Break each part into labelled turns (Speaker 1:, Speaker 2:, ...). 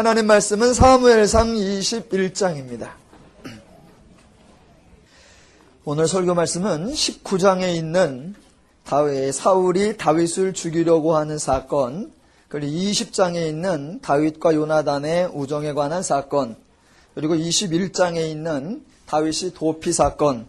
Speaker 1: 하나님 말씀은 사무엘상 21장입니다. 오늘 설교 말씀은 19장에 있는 사울이 다윗을 죽이려고 하는 사건, 그리고 20장에 있는 다윗과 요나단의 우정에 관한 사건, 그리고 21장에 있는 다윗이 도피 사건,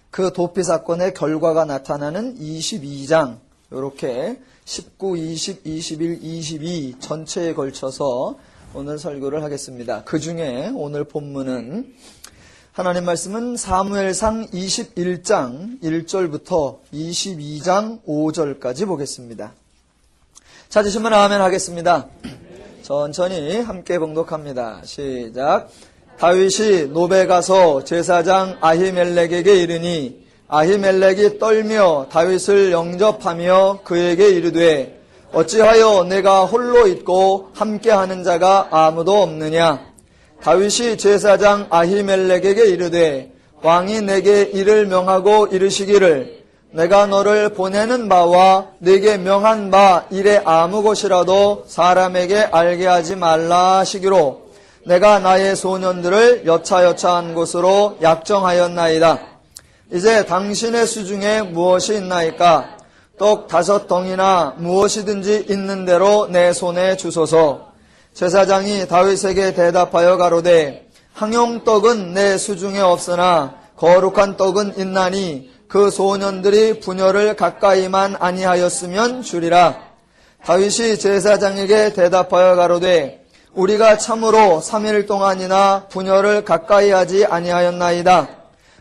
Speaker 1: 그 도피 사건의 결과가 나타나는 22장, 이렇게 19, 20, 21, 22 전체에 걸쳐서 오늘 설교를 하겠습니다. 그 중에 오늘 본문은 하나님 말씀은 사무엘상 21장 1절부터 22장 5절까지 보겠습니다. 찾으시면 아멘 하겠습니다. 천천히 함께 봉독합니다. 시작. 다윗이 노베 가서 제사장 아히멜렉에게 이르니 아히멜렉이 떨며 다윗을 영접하며 그에게 이르되 어찌하여 내가 홀로 있고 함께하는 자가 아무도 없느냐. 다윗이 제사장 아히멜렉에게 이르되 왕이 내게 이를 명하고 이르시기를 내가 너를 보내는 바와 네게 명한 바 일에 아무 것이라도 사람에게 알게 하지 말라 하시기로 내가 나의 소년들을 여차여차한 곳으로 약정하였나이다. 이제 당신의 수중에 무엇이 있나이까? 떡 5덩이나 무엇이든지 있는 대로 내 손에 주소서. 제사장이 다윗에게 대답하여 가로되 항용떡은 내 수중에 없으나 거룩한 떡은 있나니 그 소년들이 분열을 가까이만 아니하였으면 주리라. 다윗이 제사장에게 대답하여 가로되 우리가 참으로 3일 동안이나 분열을 가까이 하지 아니하였나이다.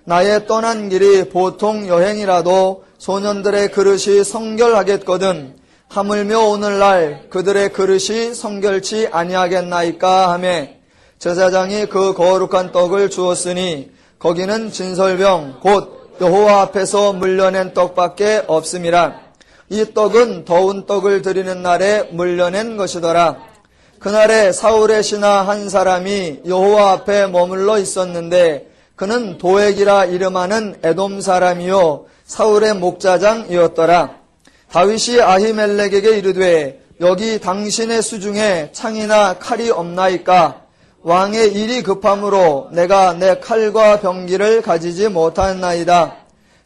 Speaker 1: 나의 떠난 길이 보통 여행이라도 소년들의 그릇이 성결하겠거든 하물며 오늘날 그들의 그릇이 성결치 아니하겠나이까 하며 제사장이 그 거룩한 떡을 주었으니 거기는 진설병 곧 여호와 앞에서 물려낸 떡밖에 없음이라. 이 떡은 더운 떡을 드리는 날에 물려낸 것이더라. 그날에 사울의 신하 한 사람이 여호와 앞에 머물러 있었는데 그는 도액이라 이름하는 에돔 사람이요 사울의 목자장이었더라. 다윗이 아히멜렉에게 이르되 여기 당신의 수중에 창이나 칼이 없나이까? 왕의 일이 급함으로 내가 내 칼과 병기를 가지지 못하였나이다.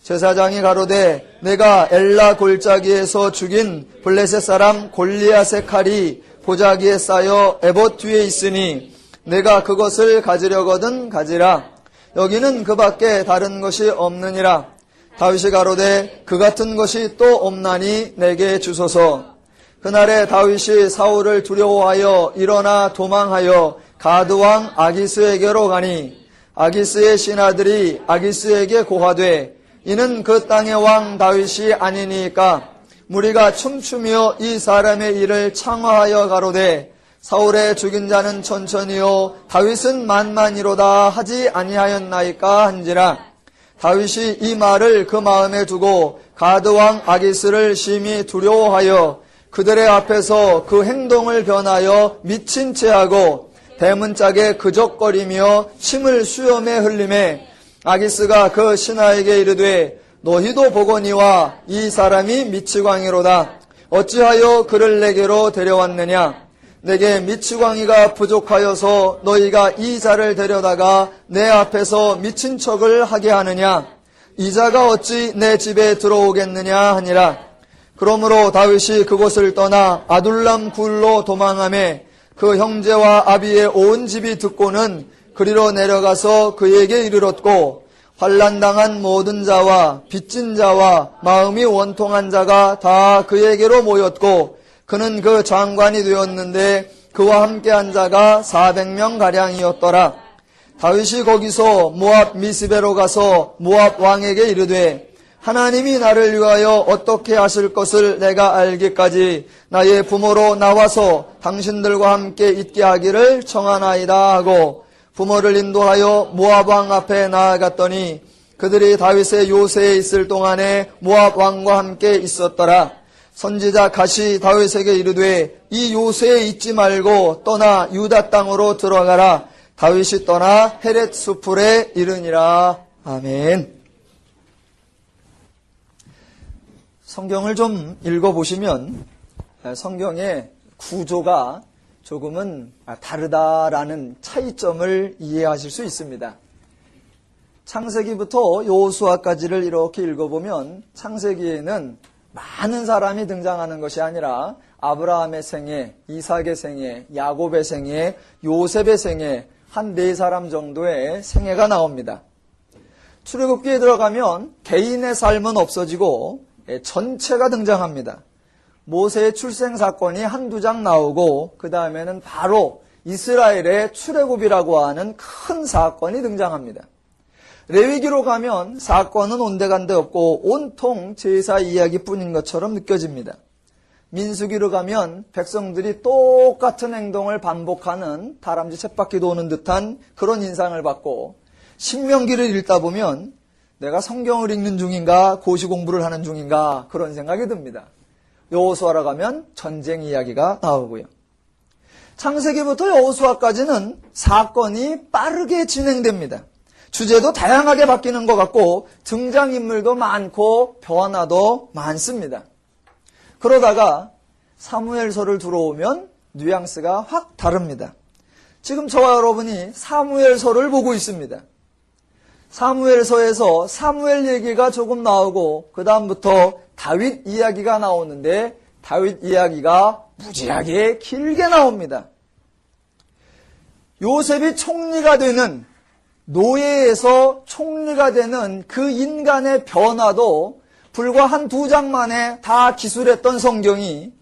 Speaker 1: 제사장이 가로되 내가 엘라 골짜기에서 죽인 블레셋 사람 골리앗의 칼이 보자기에 쌓여 에봇 뒤에 있으니 내가 그것을 가지려거든 가지라. 여기는 그 밖에 다른 것이 없느니라. 다윗이 가로되 그 같은 것이 또 없나니 내게 주소서. 그날에 다윗이 사울을 두려워하여 일어나 도망하여 가드왕 아기스에게로 가니 아기스의 신하들이 아기스에게 고하되 이는 그 땅의 왕 다윗이 아니니까. 무리가 춤추며 이 사람의 일을 창화하여 가로되 사울의 죽인 자는 천천히요 다윗은 만만이로다 하지 아니하였나이까 한지라. 다윗이 이 말을 그 마음에 두고 가드왕 아기스를 심히 두려워하여 그들의 앞에서 그 행동을 변하여 미친 채 하고 대문짝에 그적거리며 침을 수염에 흘리매 아기스가 그 신하에게 이르되 너희도 보거니와 이 사람이 미치광이로다. 어찌하여 그를 내게로 데려왔느냐. 내게 미치광이가 부족하여서 너희가 이 자를 데려다가 내 앞에서 미친 척을 하게 하느냐. 이 자가 어찌 내 집에 들어오겠느냐 하니라. 그러므로 다윗이 그곳을 떠나 아둘람 굴로 도망하매 그 형제와 아비의 온 집이 듣고는 그리로 내려가서 그에게 이르렀고 환난당한 모든 자와 빚진 자와 마음이 원통한 자가 다 그에게로 모였고 그는 그 장관이 되었는데 그와 함께한 자가 400명가량이었더라. 다윗이 거기서 모압 미스베로 가서 모압 왕에게 이르되 하나님이 나를 위하여 어떻게 하실 것을 내가 알기까지 나의 부모로 나와서 당신들과 함께 있게 하기를 청하나이다 하고 부모를 인도하여 모압 왕 앞에 나아갔더니 그들이 다윗의 요새에 있을 동안에 모압 왕과 함께 있었더라. 선지자 갓이 다윗에게 이르되 이 요새에 있지 말고 떠나 유다 땅으로 들어가라. 다윗이 떠나 헤렛 수풀에 이르니라. 아멘. 성경을 좀 읽어보시면 성경의 구조가 조금은 다르다라는 차이점을 이해하실 수 있습니다. 창세기부터 여호수아까지를 이렇게 읽어보면 창세기에는 많은 사람이 등장하는 것이 아니라 아브라함의 생애, 이삭의 생애, 야곱의 생애, 요셉의 생애, 한 4사람 정도의 생애가 나옵니다. 출애굽기에 들어가면 개인의 삶은 없어지고 전체가 등장합니다. 모세의 출생 사건이 한두 장 나오고 그 다음에는 바로 이스라엘의 출애굽이라고 하는 큰 사건이 등장합니다. 레위기로 가면 사건은 온데간데 없고 온통 제사 이야기뿐인 것처럼 느껴집니다. 민수기로 가면 백성들이 똑같은 행동을 반복하는 다람쥐 쳇바퀴 도는 듯한 그런 인상을 받고, 신명기를 읽다 보면 내가 성경을 읽는 중인가 고시 공부를 하는 중인가 그런 생각이 듭니다. 여호수아로 가면 전쟁 이야기가 나오고요. 창세기부터 여호수아까지는 사건이 빠르게 진행됩니다. 주제도 다양하게 바뀌는 것 같고 등장인물도 많고 변화도 많습니다. 그러다가 사무엘서를 들어오면 뉘앙스가 확 다릅니다. 지금 저와 여러분이 사무엘서를 보고 있습니다. 사무엘서에서 사무엘 얘기가 조금 나오고 그 다음부터 다윗 이야기가 나오는데 다윗 이야기가 무지하게 길게 나옵니다. 요셉이 총리가 되는, 노예에서 총리가 되는 그 인간의 변화도 불과 한 2장 만에 다 기술했던 성경이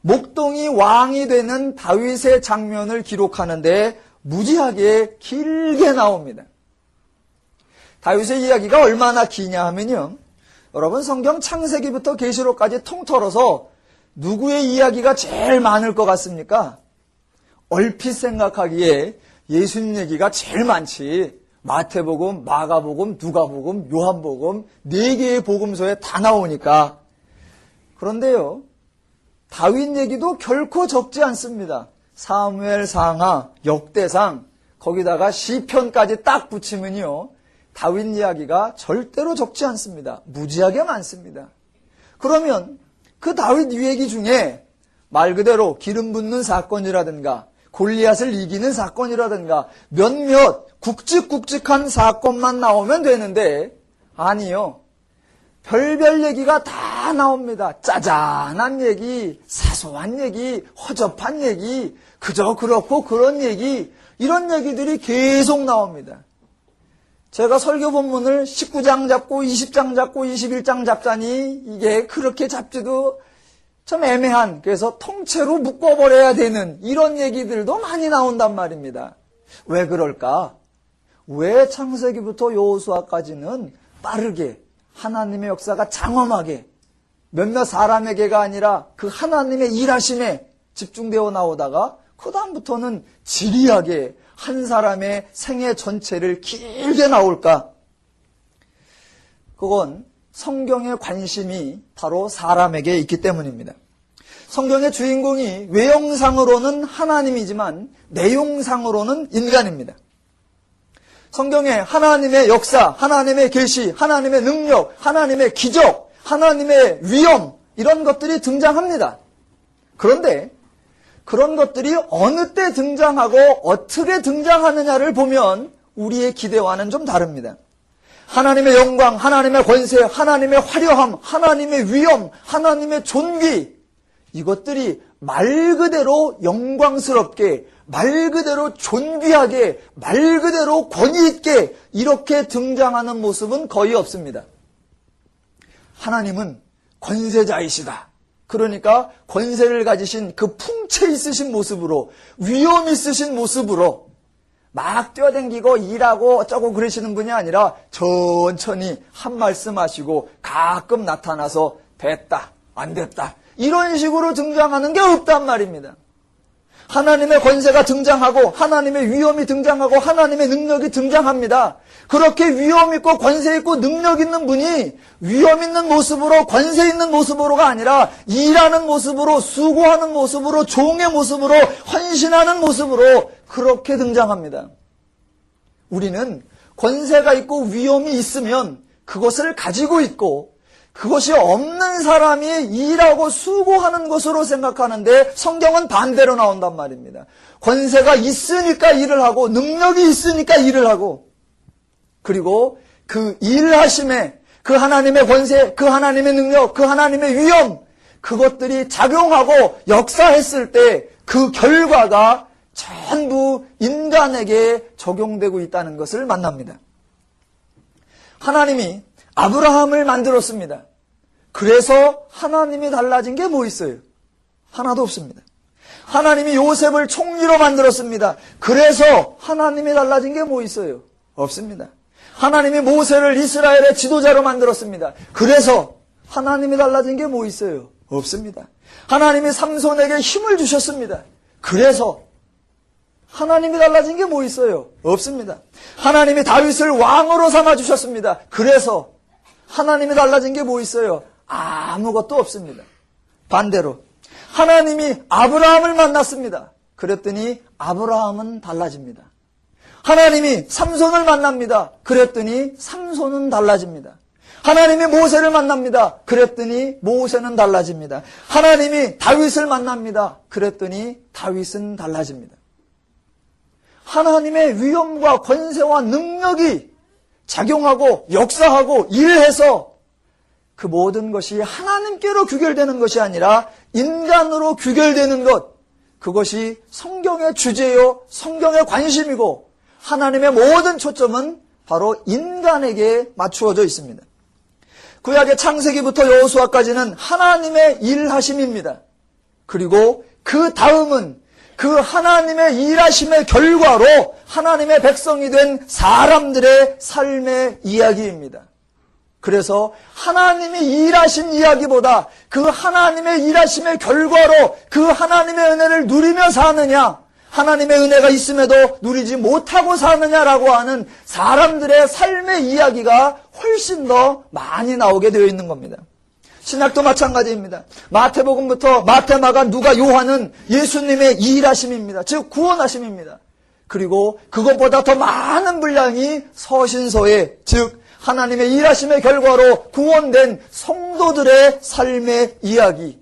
Speaker 1: 목동이 왕이 되는 다윗의 장면을 기록하는데 무지하게 길게 나옵니다. 다윗의 이야기가 얼마나 기냐 하면요, 여러분 성경 창세기부터 계시록까지 통틀어서 누구의 이야기가 제일 많을 것 같습니까? 얼핏 생각하기에 예수님 얘기가 제일 많지. 마태복음, 마가복음, 누가복음, 요한복음 4개의 복음서에 다 나오니까. 그런데요, 다윗 얘기도 결코 적지 않습니다. 사무엘 상하, 역대상, 거기다가 시편까지 딱 붙이면요, 다윗 이야기가 절대로 적지 않습니다. 무지하게 많습니다. 그러면 그 다윗 이야기 중에 말 그대로 기름 붓는 사건이라든가 골리앗을 이기는 사건이라든가 몇몇 굵직굵직한 사건만 나오면 되는데, 아니요. 별별 얘기가 다 나옵니다. 짜잔한 얘기, 사소한 얘기, 허접한 얘기, 그저 그렇고 그런 얘기, 이런 얘기들이 계속 나옵니다. 제가 설교 본문을 19장 잡고 20장 잡고 21장 잡자니 이게 그렇게 잡지도 좀 애매한, 그래서 통째로 묶어버려야 되는 이런 얘기들도 많이 나온단 말입니다. 왜 그럴까? 왜 창세기부터 여호수아까지는 빠르게 하나님의 역사가 장엄하게 몇몇 사람에게가 아니라 그 하나님의 일하심에 집중되어 나오다가 그 다음부터는 지리하게 한 사람의 생애 전체를 길게 나올까? 그건 성경의 관심이 바로 사람에게 있기 때문입니다. 성경의 주인공이 외형상으로는 하나님이지만 내용상으로는 인간입니다. 성경에 하나님의 역사, 하나님의 계시, 하나님의 능력, 하나님의 기적, 하나님의 위엄, 이런 것들이 등장합니다. 그런데 그런 것들이 어느 때 등장하고 어떻게 등장하느냐를 보면 우리의 기대와는 좀 다릅니다. 하나님의 영광, 하나님의 권세, 하나님의 화려함, 하나님의 위엄, 하나님의 존귀, 이것들이 말 그대로 영광스럽게, 말 그대로 존귀하게, 말 그대로 권위 있게 이렇게 등장하는 모습은 거의 없습니다. 하나님은 권세자이시다. 그러니까 권세를 가지신 그 풍채 있으신 모습으로, 위엄 있으신 모습으로 막 뛰어다니고 일하고 어쩌고 그러시는 분이 아니라 천천히 한 말씀 하시고 가끔 나타나서 됐다, 안 됐다, 이런 식으로 등장하는 게 없단 말입니다. 하나님의 권세가 등장하고 하나님의 위엄이 등장하고 하나님의 능력이 등장합니다. 그렇게 위엄 있고 권세 있고 능력 있는 분이 위엄 있는 모습으로, 권세 있는 모습으로가 아니라 일하는 모습으로, 수고하는 모습으로, 종의 모습으로, 헌신하는 모습으로 그렇게 등장합니다. 우리는 권세가 있고 위엄이 있으면 그것을 가지고 있고 그것이 없는 사람이 일하고 수고하는 것으로 생각하는데 성경은 반대로 나온단 말입니다. 권세가 있으니까 일을 하고 능력이 있으니까 일을 하고 그리고 그 일하심에 그 하나님의 권세, 그 하나님의 능력, 그 하나님의 위엄 그것들이 작용하고 역사했을 때 그 결과가 전부 인간에게 적용되고 있다는 것을 만납니다. 하나님이 아브라함을 만들었습니다. 그래서 하나님이 달라진 게 뭐 있어요? 하나도 없습니다. 하나님이 요셉을 총리로 만들었습니다. 그래서 하나님이 달라진 게 뭐 있어요? 없습니다. 하나님이 모세를 이스라엘의 지도자로 만들었습니다. 그래서 하나님이 달라진 게 뭐 있어요? 없습니다. 하나님이 삼손에게 힘을 주셨습니다. 그래서 하나님이 달라진 게 뭐 있어요? 없습니다. 하나님이 다윗을 왕으로 삼아주셨습니다. 그래서 하나님이 달라진 게 뭐 있어요? 아무것도 없습니다. 반대로 하나님이 아브라함을 만났습니다. 그랬더니 아브라함은 달라집니다. 하나님이 삼손을 만납니다. 그랬더니 삼손은 달라집니다. 하나님이 모세를 만납니다. 그랬더니 모세는 달라집니다. 하나님이 다윗을 만납니다. 그랬더니 다윗은 달라집니다. 하나님의 위엄과 권세와 능력이 작용하고 역사하고 일해서 그 모든 것이 하나님께로 규결되는 것이 아니라 인간으로 규결되는 것, 그것이 성경의 주제요, 성경의 관심이고 하나님의 모든 초점은 바로 인간에게 맞추어져 있습니다. 구약의 창세기부터 여호수아까지는 하나님의 일하심입니다. 그리고 그 다음은 그 하나님의 일하심의 결과로 하나님의 백성이 된 사람들의 삶의 이야기입니다. 그래서 하나님이 일하신 이야기보다 그 하나님의 일하심의 결과로 그 하나님의 은혜를 누리며 사느냐, 하나님의 은혜가 있음에도 누리지 못하고 사느냐라고 하는 사람들의 삶의 이야기가 훨씬 더 많이 나오게 되어 있는 겁니다. 신약도 마찬가지입니다. 마태복음부터 마태, 마가, 누가, 요한은 예수님의 일하심입니다. 즉 구원하심입니다. 그리고 그것보다 더 많은 분량이 서신서에, 즉 하나님의 일하심의 결과로 구원된 성도들의 삶의 이야기.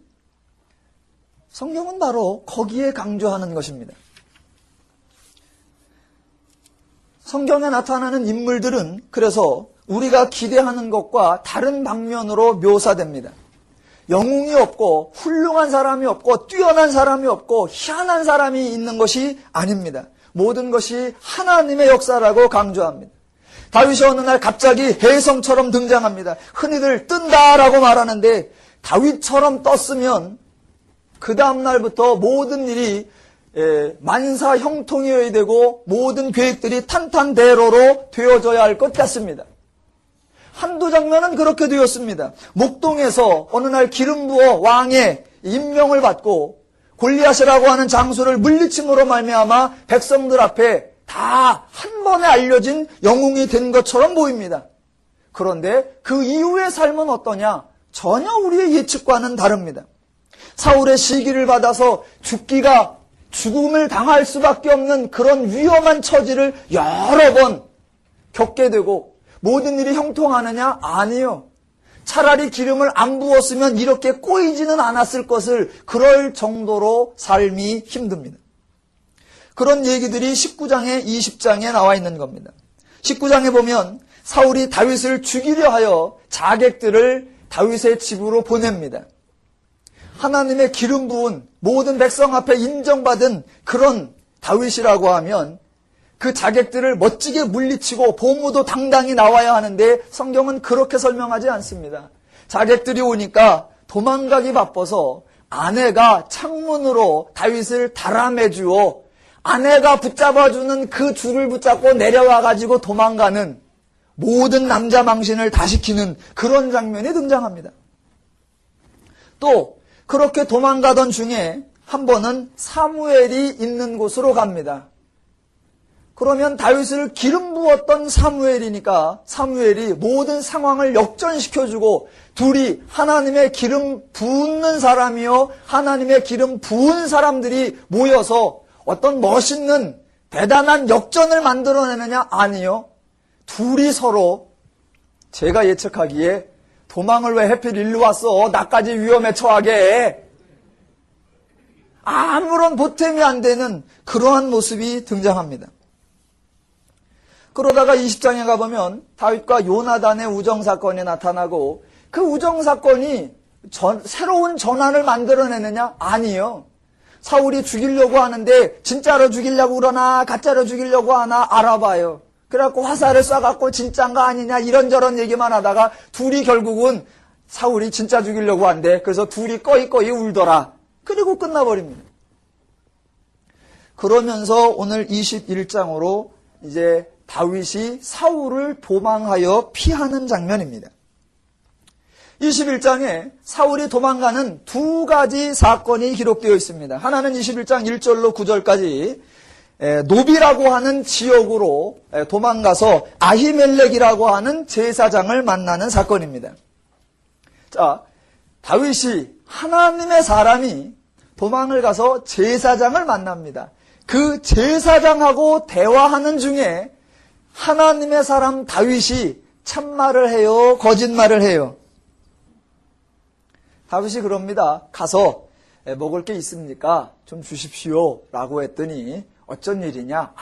Speaker 1: 성경은 바로 거기에 강조하는 것입니다. 성경에 나타나는 인물들은 그래서 우리가 기대하는 것과 다른 방면으로 묘사됩니다. 영웅이 없고 훌륭한 사람이 없고 뛰어난 사람이 없고 희한한 사람이 있는 것이 아닙니다. 모든 것이 하나님의 역사라고 강조합니다. 다윗이 어느 날 갑자기 혜성처럼 등장합니다. 흔히들 뜬다라고 말하는데 다윗처럼 떴으면 그 다음 날부터 모든 일이 만사 형통이어야 되고 모든 계획들이 탄탄대로로 되어져야 할 것 같습니다. 한두 장면은 그렇게 되었습니다. 목동에서 어느 날 기름 부어 왕의 임명을 받고 골리앗이라고 하는 장수를 물리침으로 말미암아 백성들 앞에 다 한 번에 알려진 영웅이 된 것처럼 보입니다. 그런데 그 이후의 삶은 어떠냐? 전혀 우리의 예측과는 다릅니다. 사울의 시기를 받아서 죽음을 당할 수밖에 없는 그런 위험한 처지를 여러 번 겪게 되고 모든 일이 형통하느냐? 아니요. 차라리 기름을 안 부었으면 이렇게 꼬이지는 않았을 것을 그럴 정도로 삶이 힘듭니다. 그런 얘기들이 19장에 20장에 나와 있는 겁니다. 19장에 보면 사울이 다윗을 죽이려 하여 자객들을 다윗의 집으로 보냅니다. 하나님의 기름 부은 모든 백성 앞에 인정받은 그런 다윗이라고 하면 그 자객들을 멋지게 물리치고 보무도 당당히 나와야 하는데 성경은 그렇게 설명하지 않습니다. 자객들이 오니까 도망가기 바빠서 아내가 창문으로 다윗을 달아매 주어 아내가 붙잡아주는 그 줄을 붙잡고 내려와가지고 도망가는 모든 남자 망신을 다 시키는 그런 장면이 등장합니다. 또 그렇게 도망가던 중에 한 번은 사무엘이 있는 곳으로 갑니다. 그러면 다윗을 기름 부었던 사무엘이니까 사무엘이 모든 상황을 역전시켜주고 둘이 하나님의 기름 붓는 사람이요 하나님의 기름 부은 사람들이 모여서 어떤 멋있는 대단한 역전을 만들어내느냐? 아니요. 둘이 서로 제가 예측하기에 도망을 왜 하필 일로 왔어? 나까지 위험에 처하게 해. 아무런 보탬이 안 되는 그러한 모습이 등장합니다. 그러다가 20장에 가보면 다윗과 요나단의 우정사건이 나타나고 그 우정사건이 새로운 전환을 만들어내느냐? 아니요. 사울이 죽이려고 하는데 진짜로 죽이려고 그러나 가짜로 죽이려고 하나 알아봐요. 그래갖고 화살을 쏴갖고 진짜인가 아니냐 이런저런 얘기만 하다가 둘이 결국은 사울이 진짜 죽이려고 한대. 그래서 둘이 꺼이꺼이 울더라. 그리고 끝나버립니다. 그러면서 오늘 21장으로 이제 다윗이 사울을 도망하여 피하는 장면입니다. 21장에 사울이 도망가는 두 가지 사건이 기록되어 있습니다. 하나는 21장 1절로 9절까지 노비라고 하는 지역으로 도망가서 아히멜렉이라고 하는 제사장을 만나는 사건입니다. 자, 다윗이 하나님의 사람이 도망을 가서 제사장을 만납니다. 그 제사장하고 대화하는 중에 하나님의 사람 다윗이 참말을 해요? 거짓말을 해요? 다윗이 그럽니다. 가서 먹을 게 있습니까? 좀 주십시오. 라고 했더니 어쩐 일이냐?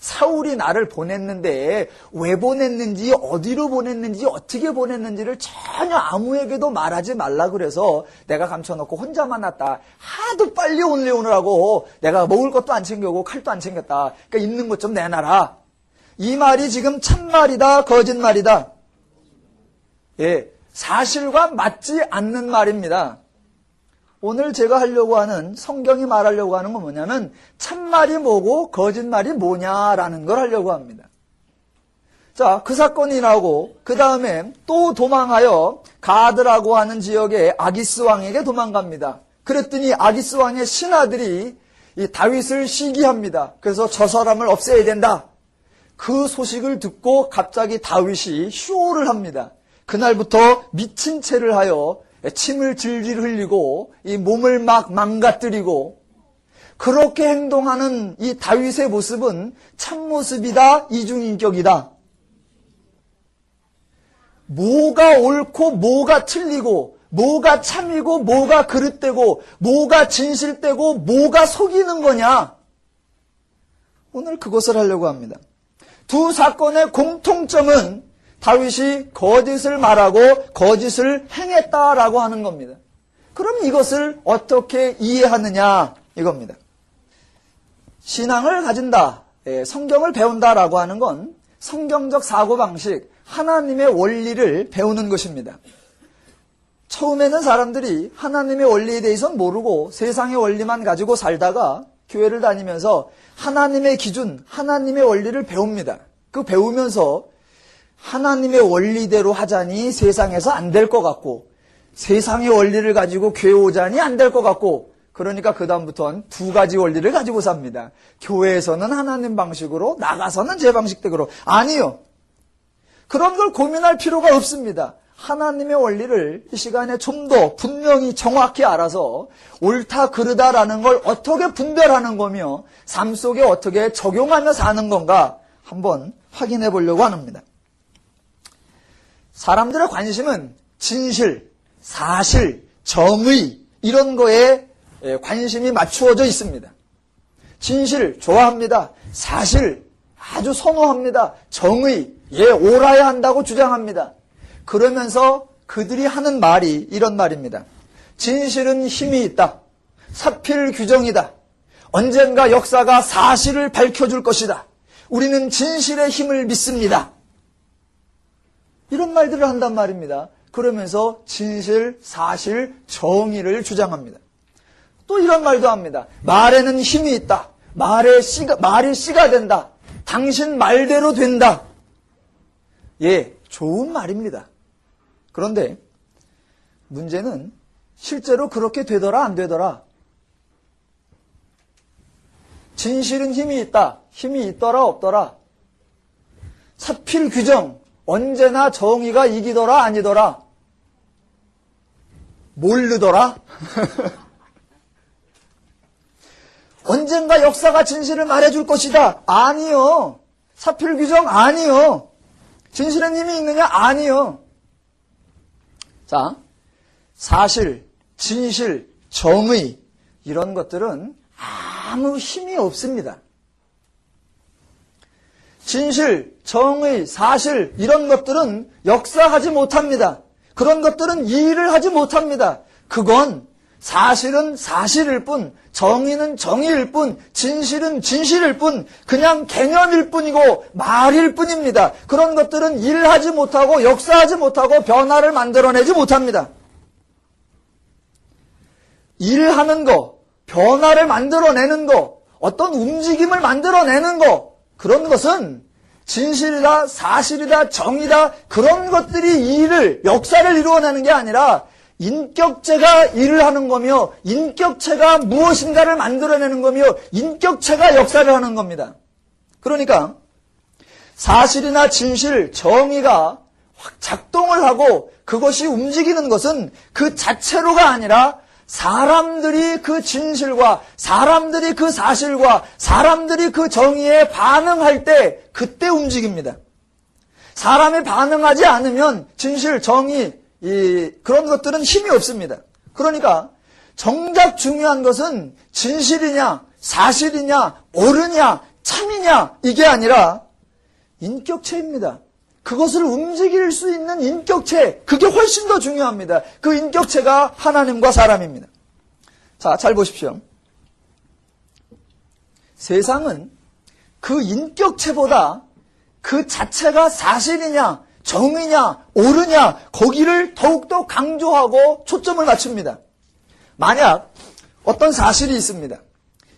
Speaker 1: 사울이 나를 보냈는데 왜 보냈는지 어디로 보냈는지 어떻게 보냈는지를 전혀 아무에게도 말하지 말라 그래서 내가 감춰놓고 혼자만 왔다. 하도 빨리 오느라고 내가 먹을 것도 안 챙겨오고 칼도 안 챙겼다. 그러니까 있는 것 좀 내놔라. 이 말이 지금 참말이다 거짓말이다? 예, 사실과 맞지 않는 말입니다. 오늘 제가 하려고 하는 성경이 말하려고 하는 건 뭐냐면 참말이 뭐고 거짓말이 뭐냐라는 걸 하려고 합니다. 자, 그 사건이 나오고 그 다음에 또 도망하여 가드라고 하는 지역의 아기스 왕에게 도망갑니다. 그랬더니 아기스 왕의 신하들이 이 다윗을 시기합니다. 그래서 저 사람을 없애야 된다. 그 소식을 듣고 갑자기 다윗이 쇼를 합니다. 그날부터 미친 채를 하여 침을 질질 흘리고 이 몸을 막 망가뜨리고 그렇게 행동하는 이 다윗의 모습은 참모습이다, 이중인격이다. 뭐가 옳고 뭐가 틀리고 뭐가 참이고 뭐가 그릇되고 뭐가 진실되고 뭐가 속이는 거냐? 오늘 그것을 하려고 합니다. 두 사건의 공통점은 다윗이 거짓을 말하고 거짓을 행했다라고 하는 겁니다. 그럼 이것을 어떻게 이해하느냐 이겁니다. 신앙을 가진다, 성경을 배운다라고 하는 건 성경적 사고방식, 하나님의 원리를 배우는 것입니다. 처음에는 사람들이 하나님의 원리에 대해서는 모르고 세상의 원리만 가지고 살다가 교회를 다니면서 하나님의 기준, 하나님의 원리를 배웁니다. 그 배우면서 하나님의 원리대로 하자니 세상에서 안 될 것 같고 세상의 원리를 가지고 교회 오자니 안 될 것 같고 그러니까 그 다음부터는 두 가지 원리를 가지고 삽니다. 교회에서는 하나님 방식으로 나가서는 제 방식대로. 아니요. 그런 걸 고민할 필요가 없습니다. 하나님의 원리를 이 시간에 좀 더 분명히 정확히 알아서 옳다 그르다라는 걸 어떻게 분별하는 거며 삶 속에 어떻게 적용하며 사는 건가 한번 확인해 보려고 합니다. 사람들의 관심은 진실, 사실, 정의 이런 거에 관심이 맞추어져 있습니다. 진실 좋아합니다. 사실 아주 선호합니다. 정의 옳아야 한다고 주장합니다. 그러면서 그들이 하는 말이 이런 말입니다. 진실은 힘이 있다. 사필 규정이다. 언젠가 역사가 사실을 밝혀줄 것이다. 우리는 진실의 힘을 믿습니다. 이런 말들을 한단 말입니다. 그러면서 진실, 사실, 정의를 주장합니다. 또 이런 말도 합니다. 말에는 힘이 있다. 말이 씨가 된다. 당신 말대로 된다. 예, 좋은 말입니다. 그런데 문제는 실제로 그렇게 되더라 안 되더라. 진실은 힘이 있다. 힘이 있더라 없더라. 사필 규정 언제나 정의가 이기더라 아니더라. 모르더라. 언젠가 역사가 진실을 말해줄 것이다. 아니요. 사필 규정 아니요. 진실은 힘이 있느냐? 아니요. 자, 사실, 진실, 정의 이런 것들은 아무 힘이 없습니다. 진실, 정의, 사실 이런 것들은 역사하지 못합니다. 그런 것들은 일을 하지 못합니다. 그건 사실은 사실일 뿐, 정의는 정의일 뿐, 진실은 진실일 뿐, 그냥 개념일 뿐이고 말일 뿐입니다. 그런 것들은 일하지 못하고 역사하지 못하고 변화를 만들어내지 못합니다. 일하는 거, 변화를 만들어내는 거, 어떤 움직임을 만들어내는 거, 그런 것은 진실이다, 사실이다, 정의다, 그런 것들이 일을, 역사를 이루어내는 게 아니라 인격체가 일을 하는 거며 인격체가 무엇인가를 만들어내는 거며 인격체가 역사를 하는 겁니다. 그러니까 사실이나 진실, 정의가 작동을 하고 그것이 움직이는 것은 그 자체로가 아니라 사람들이 그 진실과 사람들이 그 사실과 사람들이 그 정의에 반응할 때 그때 움직입니다. 사람이 반응하지 않으면 진실, 정의 그런 것들은 힘이 없습니다. 그러니까 정작 중요한 것은 진실이냐 사실이냐 옳으냐 참이냐 이게 아니라 인격체입니다. 그것을 움직일 수 있는 인격체, 그게 훨씬 더 중요합니다. 그 인격체가 하나님과 사람입니다. 자, 잘 보십시오. 세상은 그 인격체보다 그 자체가 사실이냐 정의냐 옳으냐 거기를 더욱더 강조하고 초점을 맞춥니다. 만약 어떤 사실이 있습니다.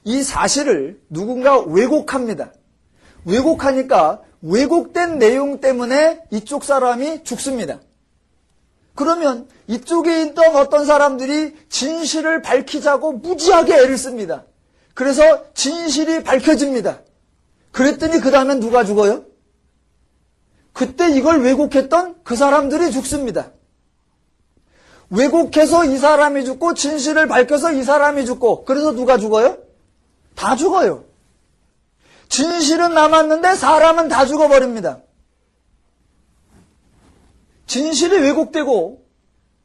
Speaker 1: 이 사실을 누군가 왜곡합니다. 왜곡하니까 왜곡된 내용 때문에 이쪽 사람이 죽습니다. 그러면 이쪽에 있던 어떤 사람들이 진실을 밝히자고 무지하게 애를 씁니다. 그래서 진실이 밝혀집니다. 그랬더니 그 다음엔 누가 죽어요? 그때 이걸 왜곡했던 그 사람들이 죽습니다. 왜곡해서 이 사람이 죽고 진실을 밝혀서 이 사람이 죽고 그래서 누가 죽어요? 다 죽어요. 진실은 남았는데 사람은 다 죽어버립니다. 진실이 왜곡되고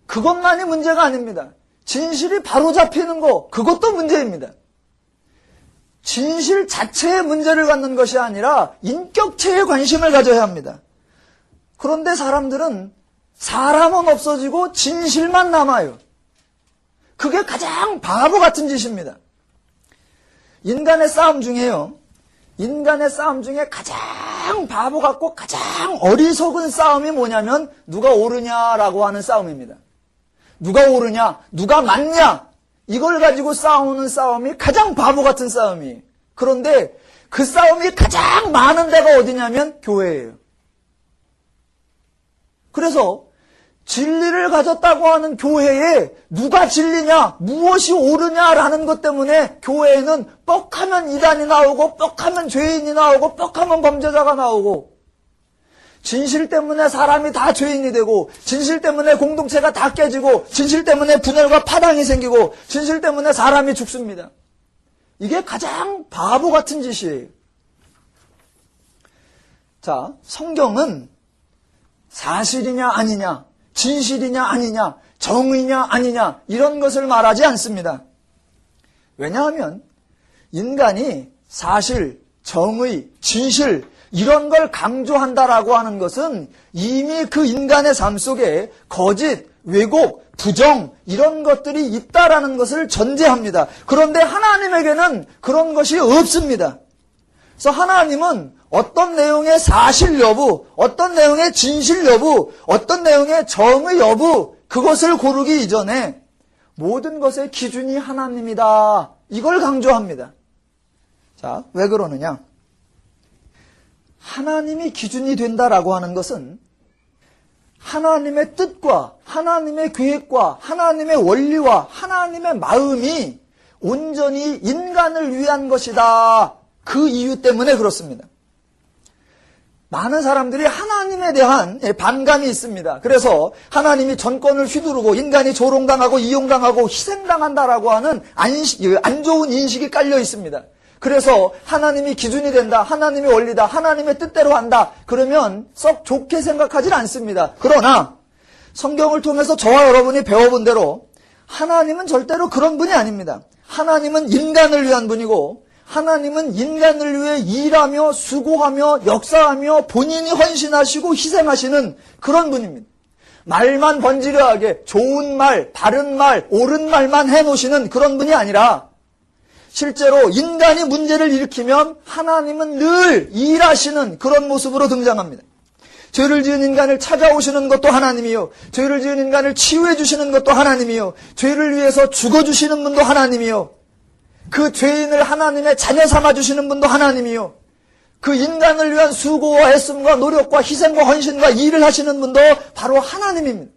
Speaker 1: 그것만이 문제가 아닙니다. 진실이 바로잡히는 거 그것도 문제입니다. 진실 자체에 문제를 갖는 것이 아니라 인격체에 관심을 가져야 합니다. 그런데 사람들은 사람은 없어지고 진실만 남아요. 그게 가장 바보 같은 짓입니다. 인간의 싸움 중에요. 인간의 싸움 중에 가장 바보 같고 가장 어리석은 싸움이 뭐냐면 누가 옳으냐라고 하는 싸움입니다. 누가 옳으냐, 누가 맞냐 이걸 가지고 싸우는 싸움이 가장 바보 같은 싸움이에요. 그런데 그 싸움이 가장 많은 데가 어디냐면 교회예요. 그래서 진리를 가졌다고 하는 교회에 누가 진리냐, 무엇이 옳으냐라는 것 때문에 교회에는 뻑하면 이단이 나오고 뻑하면 죄인이 나오고 뻑하면 범죄자가 나오고 진실 때문에 사람이 다 죄인이 되고 진실 때문에 공동체가 다 깨지고 진실 때문에 분열과 파당이 생기고 진실 때문에 사람이 죽습니다. 이게 가장 바보 같은 짓이에요. 자, 성경은 사실이냐 아니냐, 진실이냐 아니냐, 정의냐 아니냐 이런 것을 말하지 않습니다. 왜냐하면 인간이 사실, 정의, 진실 이런 걸 강조한다라고 하는 것은 이미 그 인간의 삶 속에 거짓, 왜곡, 부정 이런 것들이 있다라는 것을 전제합니다. 그런데 하나님에게는 그런 것이 없습니다. 그래서 하나님은 어떤 내용의 사실 여부, 어떤 내용의 진실 여부, 어떤 내용의 정의 여부 그것을 고르기 이전에 모든 것의 기준이 하나님이다. 이걸 강조합니다. 자, 왜 그러느냐? 하나님이 기준이 된다라고 하는 것은 하나님의 뜻과 하나님의 계획과 하나님의 원리와 하나님의 마음이 온전히 인간을 위한 것이다. 그 이유 때문에 그렇습니다. 많은 사람들이 하나님에 대한 반감이 있습니다. 그래서 하나님이 전권을 휘두르고 인간이 조롱당하고 이용당하고 희생당한다라고 하는 안 좋은 인식이 깔려 있습니다. 그래서 하나님이 기준이 된다, 하나님이 원리다, 하나님의 뜻대로 한다. 그러면 썩 좋게 생각하진 않습니다. 그러나 성경을 통해서 저와 여러분이 배워본 대로 하나님은 절대로 그런 분이 아닙니다. 하나님은 인간을 위한 분이고 하나님은 인간을 위해 일하며 수고하며 역사하며 본인이 헌신하시고 희생하시는 그런 분입니다. 말만 번지르하게 좋은 말, 바른 말, 옳은 말만 해놓으시는 그런 분이 아니라 실제로 인간이 문제를 일으키면 하나님은 늘 일하시는 그런 모습으로 등장합니다. 죄를 지은 인간을 찾아오시는 것도 하나님이요, 죄를 지은 인간을 치유해 주시는 것도 하나님이요, 죄를 위해서 죽어주시는 분도 하나님이요, 그 죄인을 하나님의 자녀 삼아주시는 분도 하나님이요, 그 인간을 위한 수고와 애씀과 노력과 희생과 헌신과 일을 하시는 분도 바로 하나님입니다.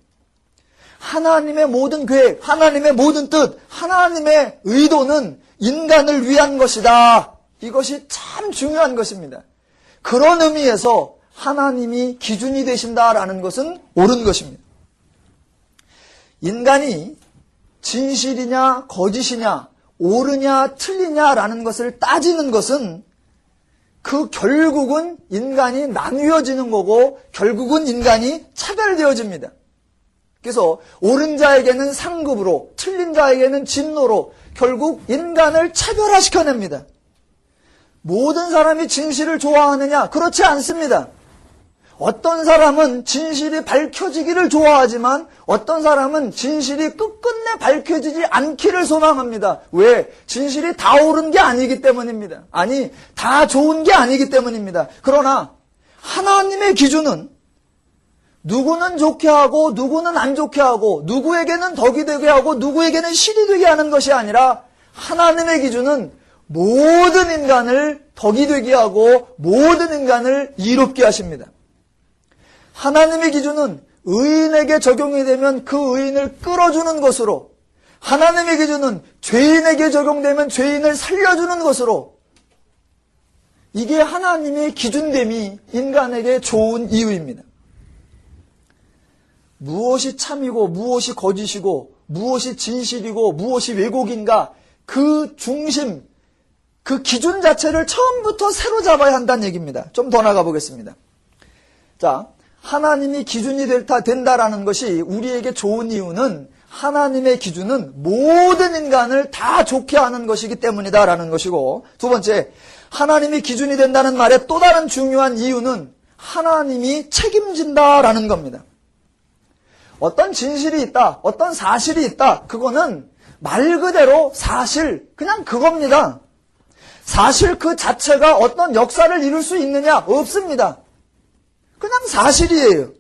Speaker 1: 하나님의 모든 계획, 하나님의 모든 뜻, 하나님의 의도는 인간을 위한 것이다. 이것이 참 중요한 것입니다. 그런 의미에서 하나님이 기준이 되신다라는 것은 옳은 것입니다. 인간이 진실이냐 거짓이냐 옳으냐 틀리냐라는 것을 따지는 것은 그 결국은 인간이 나뉘어지는 거고 결국은 인간이 차별되어집니다. 그래서 옳은 자에게는 상급으로 틀린 자에게는 진노로 결국 인간을 차별화시켜냅니다. 모든 사람이 진실을 좋아하느냐? 그렇지 않습니다. 어떤 사람은 진실이 밝혀지기를 좋아하지만 어떤 사람은 진실이 끝끝내 밝혀지지 않기를 소망합니다. 왜? 진실이 다 옳은 게 아니기 때문입니다. 아니, 다 좋은 게 아니기 때문입니다. 그러나 하나님의 기준은 누구는 좋게 하고 누구는 안 좋게 하고 누구에게는 덕이 되게 하고 누구에게는 실이 되게 하는 것이 아니라 하나님의 기준은 모든 인간을 덕이 되게 하고 모든 인간을 이롭게 하십니다. 하나님의 기준은 의인에게 적용이 되면 그 의인을 끌어주는 것으로, 하나님의 기준은 죄인에게 적용되면 죄인을 살려주는 것으로, 이게 하나님의 기준됨이 인간에게 좋은 이유입니다. 무엇이 참이고 무엇이 거짓이고 무엇이 진실이고 무엇이 왜곡인가, 그 중심, 그 기준 자체를 처음부터 새로 잡아야 한다는 얘기입니다. 좀 더 나가 보겠습니다. 자, 하나님이 기준이 된다라는 것이 우리에게 좋은 이유는 하나님의 기준은 모든 인간을 다 좋게 하는 것이기 때문이다라는 것이고, 두 번째, 하나님이 기준이 된다는 말의 또 다른 중요한 이유는 하나님이 책임진다라는 겁니다. 어떤 진실이 있다, 어떤 사실이 있다, 그거는 말 그대로 사실, 그냥 그겁니다. 사실 그 자체가 어떤 역사를 이룰 수 있느냐? 없습니다. 그냥 사실이에요.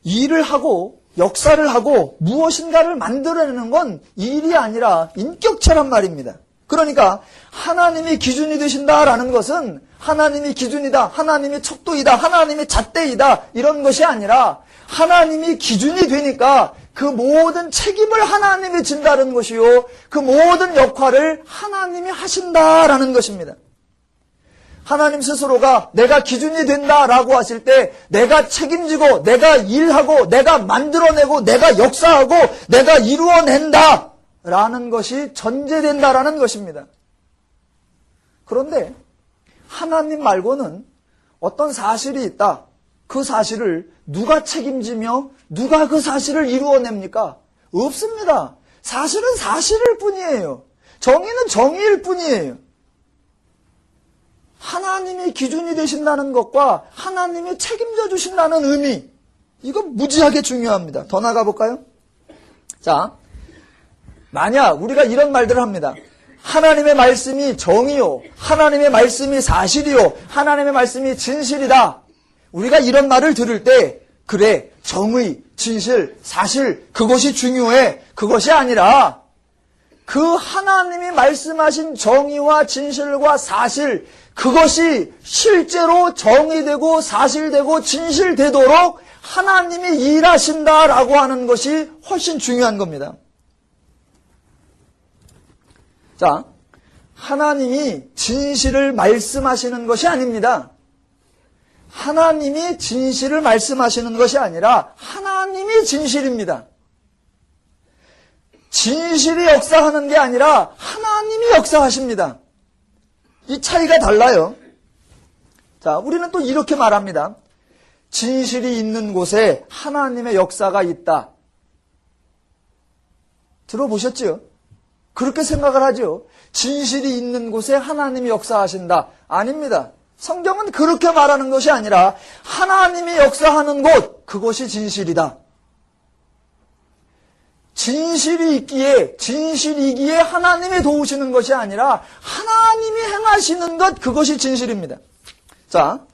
Speaker 1: 일을 하고 역사를 하고 무엇인가를 만들어내는 건 일이 아니라 인격체란 말입니다. 그러니까 하나님이 기준이 되신다라는 것은 하나님이 기준이다, 하나님이 척도이다, 하나님이 잣대이다 이런 것이 아니라 하나님이 기준이 되니까 그 모든 책임을 하나님이 진다는 것이요, 그 모든 역할을 하나님이 하신다라는 것입니다. 하나님 스스로가 내가 기준이 된다라고 하실 때 내가 책임지고 내가 일하고 내가 만들어내고 내가 역사하고 내가 이루어낸다라는 것이 전제된다라는 것입니다. 그런데 하나님 말고는 어떤 사실이 있다. 그 사실을 누가 책임지며 누가 그 사실을 이루어냅니까? 없습니다. 사실은 사실일 뿐이에요. 정의는 정의일 뿐이에요. 하나님이 기준이 되신다는 것과 하나님이 책임져 주신다는 의미, 이거 무지하게 중요합니다. 더 나가 볼까요? 자, 만약 우리가 이런 말들을 합니다. 하나님의 말씀이 정의요, 하나님의 말씀이 사실이요, 하나님의 말씀이 진실이다. 우리가 이런 말을 들을 때 그래, 정의, 진실, 사실, 그것이 중요해. 그것이 아니라 그 하나님이 말씀하신 정의와 진실과 사실, 그것이 실제로 정의되고 사실되고 진실되도록 하나님이 일하신다라고 하는 것이 훨씬 중요한 겁니다. 자, 하나님이 진실을 말씀하시는 것이 아닙니다. 하나님이 진실을 말씀하시는 것이 아니라 하나님이 진실입니다. 진실이 역사하는 게 아니라 하나님이 역사하십니다. 이 차이가 달라요. 자, 우리는 또 이렇게 말합니다. 진실이 있는 곳에 하나님의 역사가 있다. 들어보셨죠? 그렇게 생각을 하죠. 진실이 있는 곳에 하나님이 역사하신다. 아닙니다. 성경은 그렇게 말하는 것이 아니라 하나님이 역사하는 곳, 그것이 진실이다. 진실이기에 하나님이 도우시는 것이 아니라 하나님이 행하시는 것, 그것이 진실입니다. 자,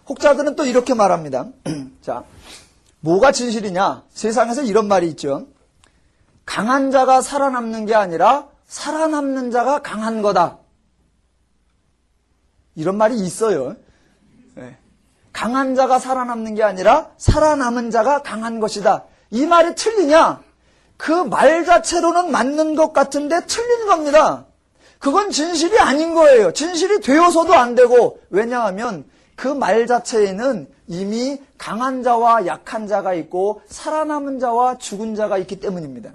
Speaker 1: 혹자들은 또 이렇게 말합니다. 자, 뭐가 진실이냐? 세상에서 이런 말이 있죠. 강한 자가 살아남는 게 아니라 살아남는 자가 강한 거다. 이런 말이 있어요. 네. 강한 자가 살아남는 게 아니라 살아남은 자가 강한 것이다. 이 말이 틀리냐? 그 말 자체로는 맞는 것 같은데 틀린 겁니다. 그건 진실이 아닌 거예요. 진실이 되어서도 안 되고, 왜냐하면 그 말 자체에는 이미 강한 자와 약한 자가 있고 살아남은 자와 죽은 자가 있기 때문입니다.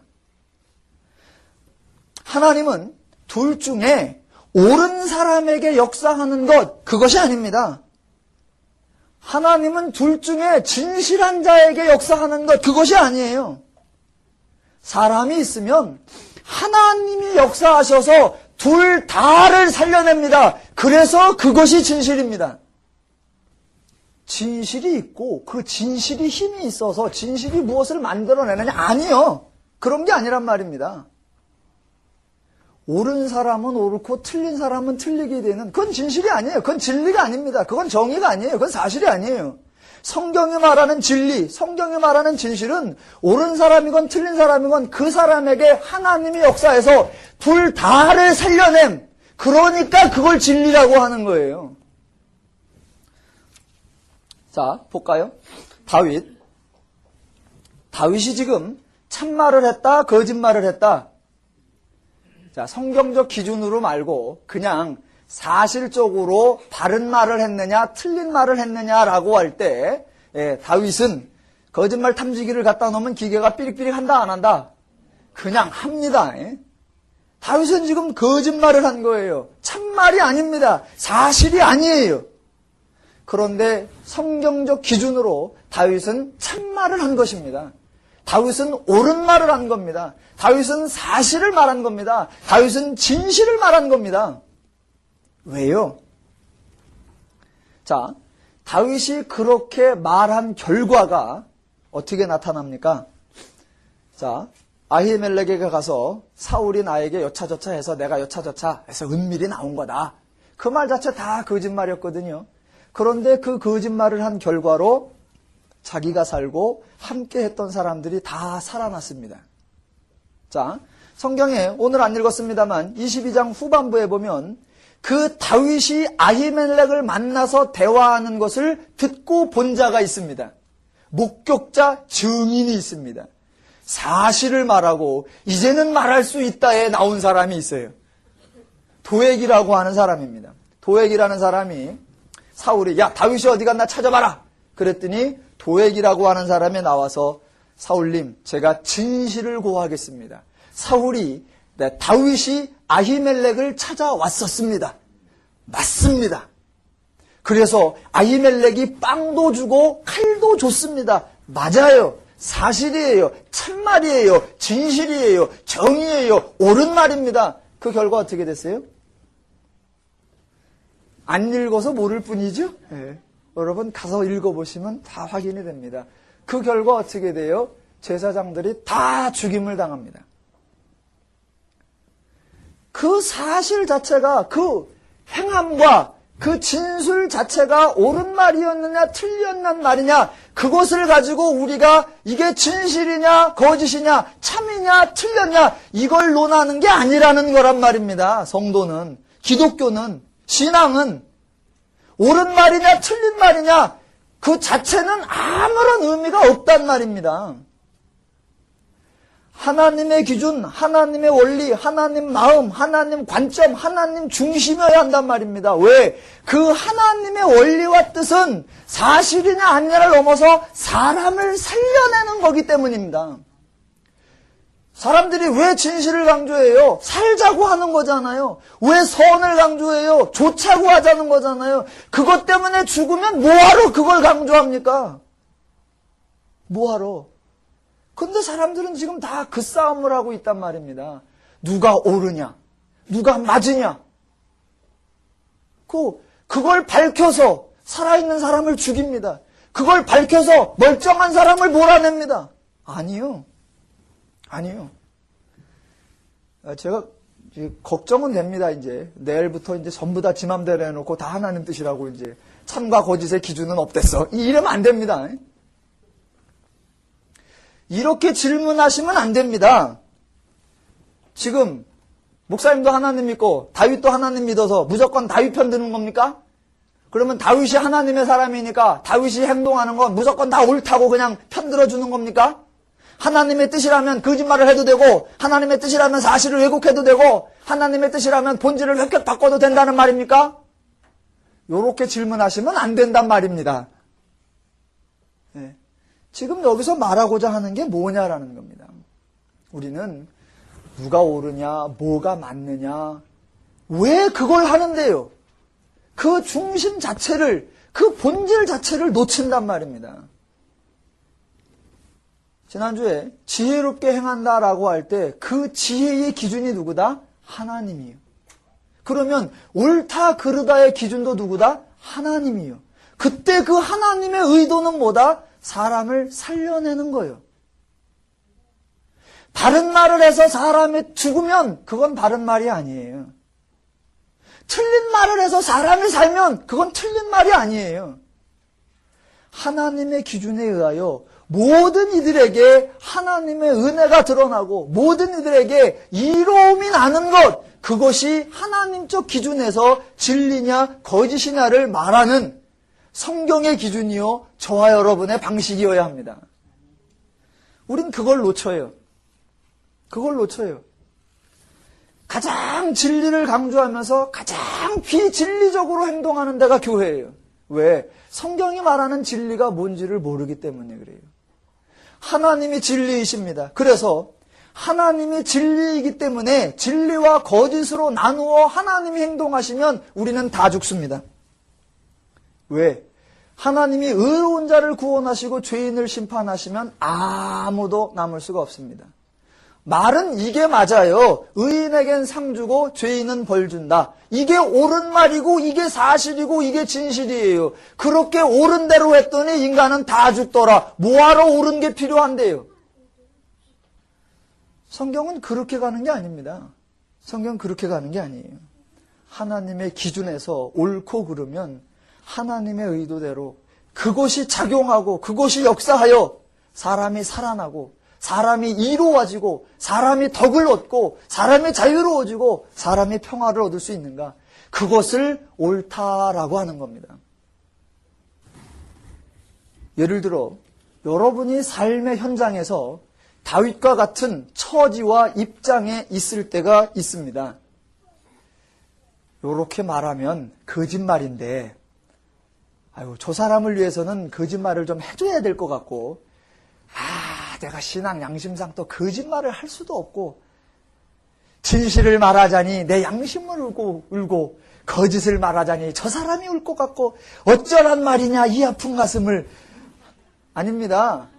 Speaker 1: 하나님은 둘 중에 옳은 사람에게 역사하는 것, 그것이 아닙니다. 하나님은 둘 중에 진실한 자에게 역사하는 것, 그것이 아니에요. 사람이 있으면 하나님이 역사하셔서 둘 다를 살려냅니다. 그래서 그것이 진실입니다. 진실이 있고 그 진실이 힘이 있어서 진실이 무엇을 만들어내느냐? 아니요. 그런 게 아니란 말입니다. 옳은 사람은 옳고 틀린 사람은 틀리게 되는, 그건 진실이 아니에요. 그건 진리가 아닙니다. 그건 정의가 아니에요. 그건 사실이 아니에요. 성경이 말하는 진리, 성경이 말하는 진실은 옳은 사람이건 틀린 사람이건 그 사람에게 하나님이 역사해서 둘 다를 살려냄. 그러니까 그걸 진리라고 하는 거예요. 자, 볼까요? 다윗이 지금 참말을 했다, 거짓말을 했다. 자, 성경적 기준으로 말고 그냥 사실적으로 바른 말을 했느냐, 틀린 말을 했느냐라고 할 때, 다윗은 거짓말 탐지기를 갖다 놓으면 기계가 삐릭삐릭 한다, 안 한다? 그냥 합니다. 다윗은 지금 거짓말을 한 거예요. 참말이 아닙니다. 사실이 아니에요. 그런데 성경적 기준으로 다윗은 참말을 한 것입니다. 다윗은 옳은 말을 한 겁니다. 다윗은 사실을 말한 겁니다. 다윗은 진실을 말한 겁니다. 왜요? 자, 다윗이 그렇게 말한 결과가 어떻게 나타납니까? 자, 아히멜렉에게 가서 사울이 나에게 여차저차 해서 내가 여차저차 해서 은밀히 나온 거다. 그 말 자체 다 거짓말이었거든요. 그런데 그 거짓말을 한 결과로 자기가 살고 함께 했던 사람들이 다 살아났습니다. 자, 성경에 오늘 안 읽었습니다만 22장 후반부에 보면 그 다윗이 아히멜렉을 만나서 대화하는 것을 듣고 본 자가 있습니다. 목격자, 증인이 있습니다. 사실을 말하고 이제는 말할 수 있다에 나온 사람이 있어요. 도액이라고 하는 사람입니다. 도액이라는 사람이 사울이 야, 다윗이 어디 갔나 찾아봐라. 그랬더니 도액이라고 하는 사람이 나와서 사울님, 제가 진실을 고하겠습니다. 다윗이 아히멜렉을 찾아왔었습니다. 맞습니다. 그래서 아히멜렉이 빵도 주고 칼도 줬습니다. 맞아요. 사실이에요. 참말이에요. 진실이에요. 정의예요. 옳은 말입니다. 그 결과 어떻게 됐어요? 안 읽어서 모를 뿐이죠? 네. 여러분 가서 읽어보시면 다 확인이 됩니다. 그 결과 어떻게 돼요? 제사장들이 다 죽임을 당합니다. 그 사실 자체가, 그 행함과 그 진술 자체가 옳은 말이었느냐 틀렸는 말이냐, 그것을 가지고 우리가 이게 진실이냐 거짓이냐 참이냐 틀렸냐 이걸 논하는 게 아니라는 거란 말입니다. 성도는, 기독교는, 신앙은 옳은 말이냐 틀린 말이냐 그 자체는 아무런 의미가 없단 말입니다. 하나님의 기준, 하나님의 원리, 하나님 마음, 하나님 관점, 하나님 중심이어야 한단 말입니다. 왜? 그 하나님의 원리와 뜻은 사실이냐 아니냐를 넘어서 사람을 살려내는 거기 때문입니다. 사람들이 왜 진실을 강조해요? 살자고 하는 거잖아요. 왜 선을 강조해요? 좋자고 하자는 거잖아요. 그것 때문에 죽으면 뭐하러 그걸 강조합니까? 뭐하러? 근데 사람들은 지금 다 그 싸움을 하고 있단 말입니다. 누가 옳으냐? 누가 맞으냐? 그걸 밝혀서 살아있는 사람을 죽입니다. 그걸 밝혀서 멀쩡한 사람을 몰아냅니다. 아니요. 제가 걱정은 됩니다, 이제. 내일부터 이제 전부 다 지 맘대로 해놓고 다 하나님 뜻이라고 이제 참과 거짓의 기준은 없댔어. 이러면 안 됩니다. 이렇게 질문하시면 안 됩니다. 지금 목사님도 하나님 믿고 다윗도 하나님 믿어서 무조건 다윗 편 드는 겁니까? 그러면 다윗이 하나님의 사람이니까 다윗이 행동하는 건 무조건 다 옳다고 그냥 편 들어주는 겁니까? 하나님의 뜻이라면 거짓말을 해도 되고 하나님의 뜻이라면 사실을 왜곡해도 되고 하나님의 뜻이라면 본질을 획획 바꿔도 된다는 말입니까? 요렇게 질문하시면 안 된단 말입니다. 네. 지금 여기서 말하고자 하는 게 뭐냐라는 겁니다. 우리는 누가 옳으냐, 뭐가 맞느냐, 왜 그걸 하는데요? 그 중심 자체를, 그 본질 자체를 놓친단 말입니다. 지난주에 지혜롭게 행한다라고 할 때 그 지혜의 기준이 누구다? 하나님이에요. 그러면 옳다 그르다의 기준도 누구다? 하나님이에요. 그때 그 하나님의 의도는 뭐다? 사람을 살려내는 거예요. 바른 말을 해서 사람이 죽으면 그건 바른 말이 아니에요. 틀린 말을 해서 사람이 살면 그건 틀린 말이 아니에요. 하나님의 기준에 의하여 모든 이들에게 하나님의 은혜가 드러나고 모든 이들에게 이로움이 나는 것, 그것이 하나님적 기준에서 진리냐 거짓이냐를 말하는 성경의 기준이요 저와 여러분의 방식이어야 합니다. 우린 그걸 놓쳐요. 가장 진리를 강조하면서 가장 비진리적으로 행동하는 데가 교회예요. 왜? 성경이 말하는 진리가 뭔지를 모르기 때문에 그래요. 하나님이 진리이십니다. 그래서 하나님이 진리이기 때문에 진리와 거짓으로 나누어 하나님이 행동하시면 우리는 다 죽습니다. 왜? 하나님이 의로운 자를 구원하시고 죄인을 심판하시면 아무도 남을 수가 없습니다. 말은 이게 맞아요. 의인에겐 상 주고 죄인은 벌 준다. 이게 옳은 말이고 이게 사실이고 이게 진실이에요. 그렇게 옳은 대로 했더니 인간은 다 죽더라. 뭐하러 옳은 게 필요한데요? 성경은 그렇게 가는 게 아닙니다. 성경은 그렇게 가는 게 아니에요. 하나님의 기준에서 옳고 그르면 하나님의 의도대로 그것이 작용하고 그것이 역사하여 사람이 살아나고 사람이 이로워지고 사람이 덕을 얻고 사람이 자유로워지고 사람이 평화를 얻을 수 있는가? 그것을 옳다라고 하는 겁니다. 예를 들어 여러분이 삶의 현장에서 다윗과 같은 처지와 입장에 있을 때가 있습니다. 이렇게 말하면 거짓말인데 저 사람을 위해서는 거짓말을 좀 해줘야 될 것 같고 내가 신앙 양심상 또 거짓말을 할 수도 없고 진실을 말하자니 내 양심을 울고 거짓을 말하자니 저 사람이 울 것 같고 어쩌란 말이냐 이 아픈 가슴을. 아닙니다.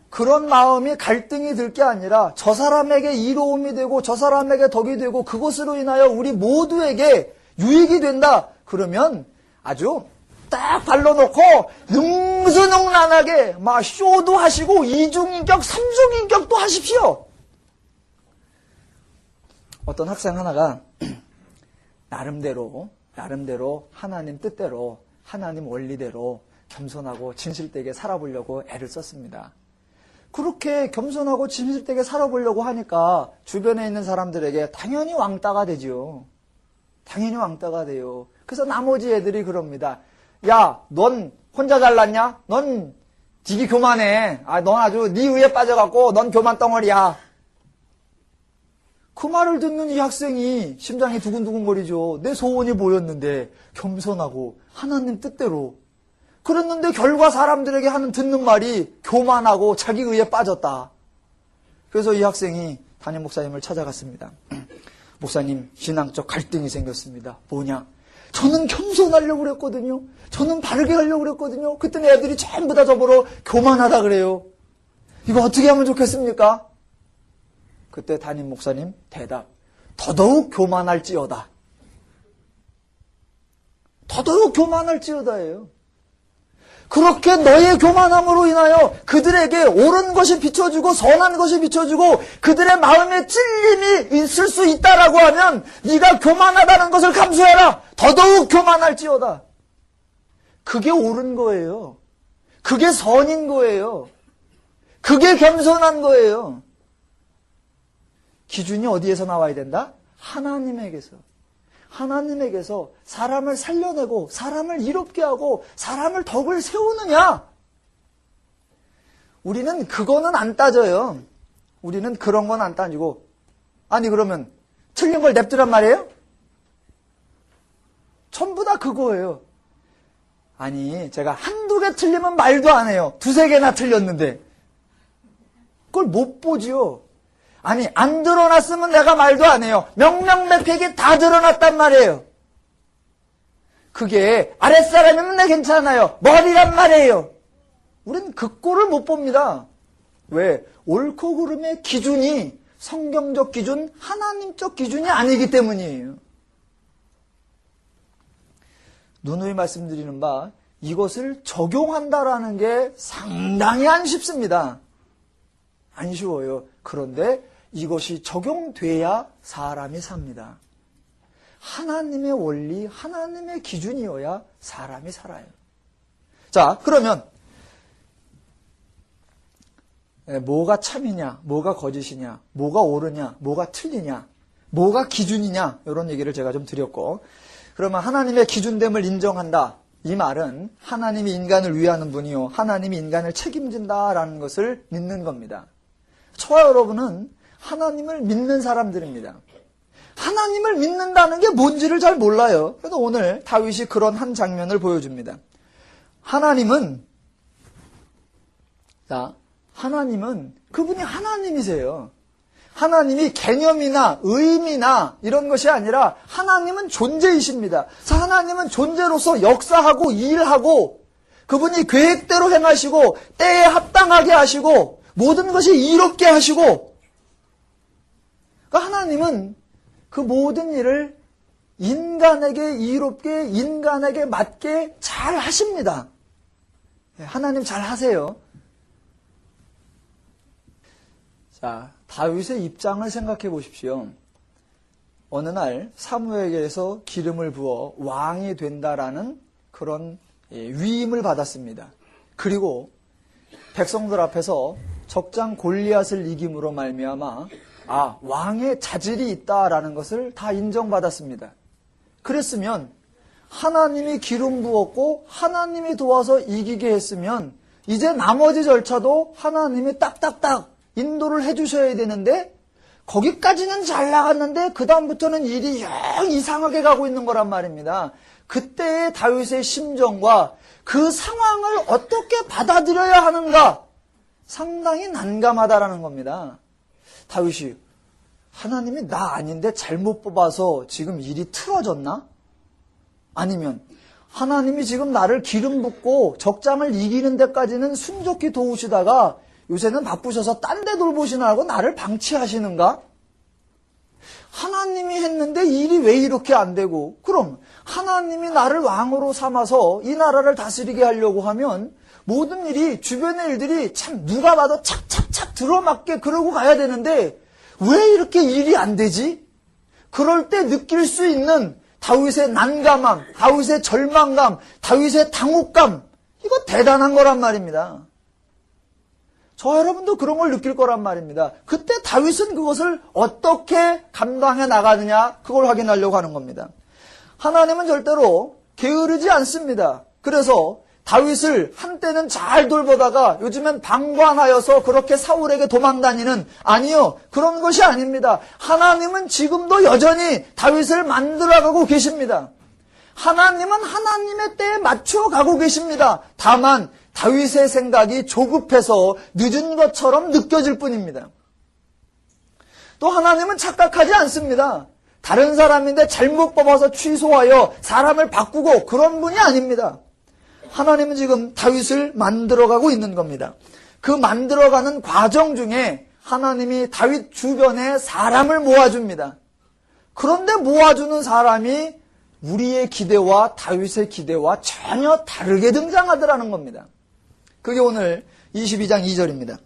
Speaker 1: 그런 마음이 갈등이 들 게 아니라 저 사람에게 이로움이 되고 저 사람에게 덕이 되고 그것으로 인하여 우리 모두에게 유익이 된다. 그러면 아주 딱 발라놓고 능수능란하게 막 쇼도 하시고 이중인격, 삼중인격도 하십시오. 어떤 학생 하나가 나름대로 하나님 뜻대로 하나님 원리대로 겸손하고 진실되게 살아보려고 애를 썼습니다. 그렇게 겸손하고 진실되게 살아보려고 하니까 주변에 있는 사람들에게 당연히 왕따가 되죠. 당연히 왕따가 돼요. 그래서 나머지 애들이 그럽니다. 야, 넌 혼자 잘났냐? 넌 되게 교만해. 넌 아주 네 의에 빠져갖고 넌 교만 덩어리야. 그 말을 듣는 이 학생이 심장이 두근두근거리죠. 내 소원이 뭐였는데 겸손하고 하나님 뜻대로. 그랬는데 결과 사람들에게 듣는 말이 교만하고 자기 의에 빠졌다. 그래서 이 학생이 담임 목사님을 찾아갔습니다. 목사님, 신앙적 갈등이 생겼습니다. 뭐냐? 저는 겸손하려고 그랬거든요. 저는 바르게 하려고 그랬거든요. 그랬더니 애들이 전부 다 저보러 교만하다 그래요. 이거 어떻게 하면 좋겠습니까? 그때 담임 목사님 대답, 더더욱 교만할지어다. 더더욱 교만할지어다예요. 그렇게 너의 교만함으로 인하여 그들에게 옳은 것이 비춰주고 선한 것이 비춰주고 그들의 마음에 찔림이 있을 수 있다라고 하면 네가 교만하다는 것을 감수해라. 더더욱 교만할지어다. 그게 옳은 거예요. 그게 선인 거예요. 그게 겸손한 거예요. 기준이 어디에서 나와야 된다? 하나님에게서. 하나님에게서 사람을 살려내고 사람을 이롭게 하고 사람을 덕을 세우느냐? 우리는 그거는 안 따져요. 우리는 그런 건 안 따지고 아니 그러면 틀린 걸 냅두란 말이에요? 전부 다 그거예요. 아니 제가 한두 개 틀리면 말도 안 해요. 두세 개나 틀렸는데 그걸 못 보지요. 아니 안 드러났으면 내가 말도 안 해요. 명명백백이 다 드러났단 말이에요. 그게 아랫사람이면 내 괜찮아요. 머리란 말이에요. 우린 그 꼴을 못 봅니다. 왜? 옳고 그름의 기준이 성경적 기준, 하나님적 기준이 아니기 때문이에요. 누누이 말씀드리는 바 이것을 적용한다라는 게 상당히 안 쉽습니다. 안 쉬워요. 그런데 이것이 적용돼야 사람이 삽니다. 하나님의 원리, 하나님의 기준이어야 사람이 살아요. 자, 그러면 뭐가 참이냐, 뭐가 거짓이냐, 뭐가 옳으냐, 뭐가 틀리냐, 뭐가 기준이냐 이런 얘기를 제가 좀 드렸고 그러면 하나님의 기준됨을 인정한다. 이 말은 하나님이 인간을 위하는 분이요. 하나님이 인간을 책임진다라는 것을 믿는 겁니다. 저와 여러분은 하나님을 믿는 사람들입니다. 하나님을 믿는다는 게 뭔지를 잘 몰라요. 그래서 오늘 다윗이 그런 한 장면을 보여줍니다. 하나님은 그분이 하나님이세요. 하나님이 개념이나 의미나 이런 것이 아니라 하나님은 존재이십니다. 그래서 하나님은 존재로서 역사하고 일하고 그분이 계획대로 행하시고 때에 합당하게 하시고 모든 것이 이롭게 하시고 그러니까 하나님은 그 모든 일을 인간에게 이롭게 인간에게 맞게 잘 하십니다. 하나님 잘 하세요. 자, 다윗의 입장을 생각해 보십시오. 어느 날 사무엘에게서 기름을 부어 왕이 된다라는 그런 위임을 받았습니다. 그리고 백성들 앞에서 적장 골리앗을 이김으로 말미암아 왕의 자질이 있다라는 것을 다 인정받았습니다. 그랬으면 하나님이 기름 부었고 하나님이 도와서 이기게 했으면 이제 나머지 절차도 하나님이 딱딱딱 인도를 해주셔야 되는데 거기까지는 잘 나갔는데 그 다음부터는 일이 영 이상하게 가고 있는 거란 말입니다. 그때의 다윗의 심정과 그 상황을 어떻게 받아들여야 하는가 상당히 난감하다라는 겁니다. 다윗이 하나님이 나 아닌데 잘못 뽑아서 지금 일이 틀어졌나? 아니면 하나님이 지금 나를 기름 붓고 적장을 이기는 데까지는 순조히 도우시다가 요새는 바쁘셔서 딴 데 돌보시느라고 나를 방치하시는가? 하나님이 했는데 일이 왜 이렇게 안 되고 그럼 하나님이 나를 왕으로 삼아서 이 나라를 다스리게 하려고 하면 모든 일이 주변의 일들이 참 누가 봐도 착착착 들어맞게 그러고 가야 되는데 왜 이렇게 일이 안 되지? 그럴 때 느낄 수 있는 다윗의 난감함, 다윗의 절망감, 다윗의 당혹감 이거 대단한 거란 말입니다. 저 여러분도 그런 걸 느낄 거란 말입니다. 그때 다윗은 그것을 어떻게 감당해 나가느냐 그걸 확인하려고 하는 겁니다. 하나님은 절대로 게으르지 않습니다. 그래서 다윗을 한때는 잘 돌보다가 요즘엔 방관하여서 그렇게 사울에게 도망다니는 아니요 그런 것이 아닙니다. 하나님은 지금도 여전히 다윗을 만들어가고 계십니다. 하나님은 하나님의 때에 맞춰가고 계십니다. 다만 다윗의 생각이 조급해서 늦은 것처럼 느껴질 뿐입니다. 또 하나님은 착각하지 않습니다. 다른 사람인데 잘못 뽑아서 취소하여 사람을 바꾸고 그런 분이 아닙니다. 하나님은 지금 다윗을 만들어가고 있는 겁니다. 그 만들어가는 과정 중에 하나님이 다윗 주변에 사람을 모아줍니다. 그런데 모아주는 사람이 우리의 기대와 다윗의 기대와 전혀 다르게 등장하더라는 겁니다. 그게 오늘 22장 2절입니다.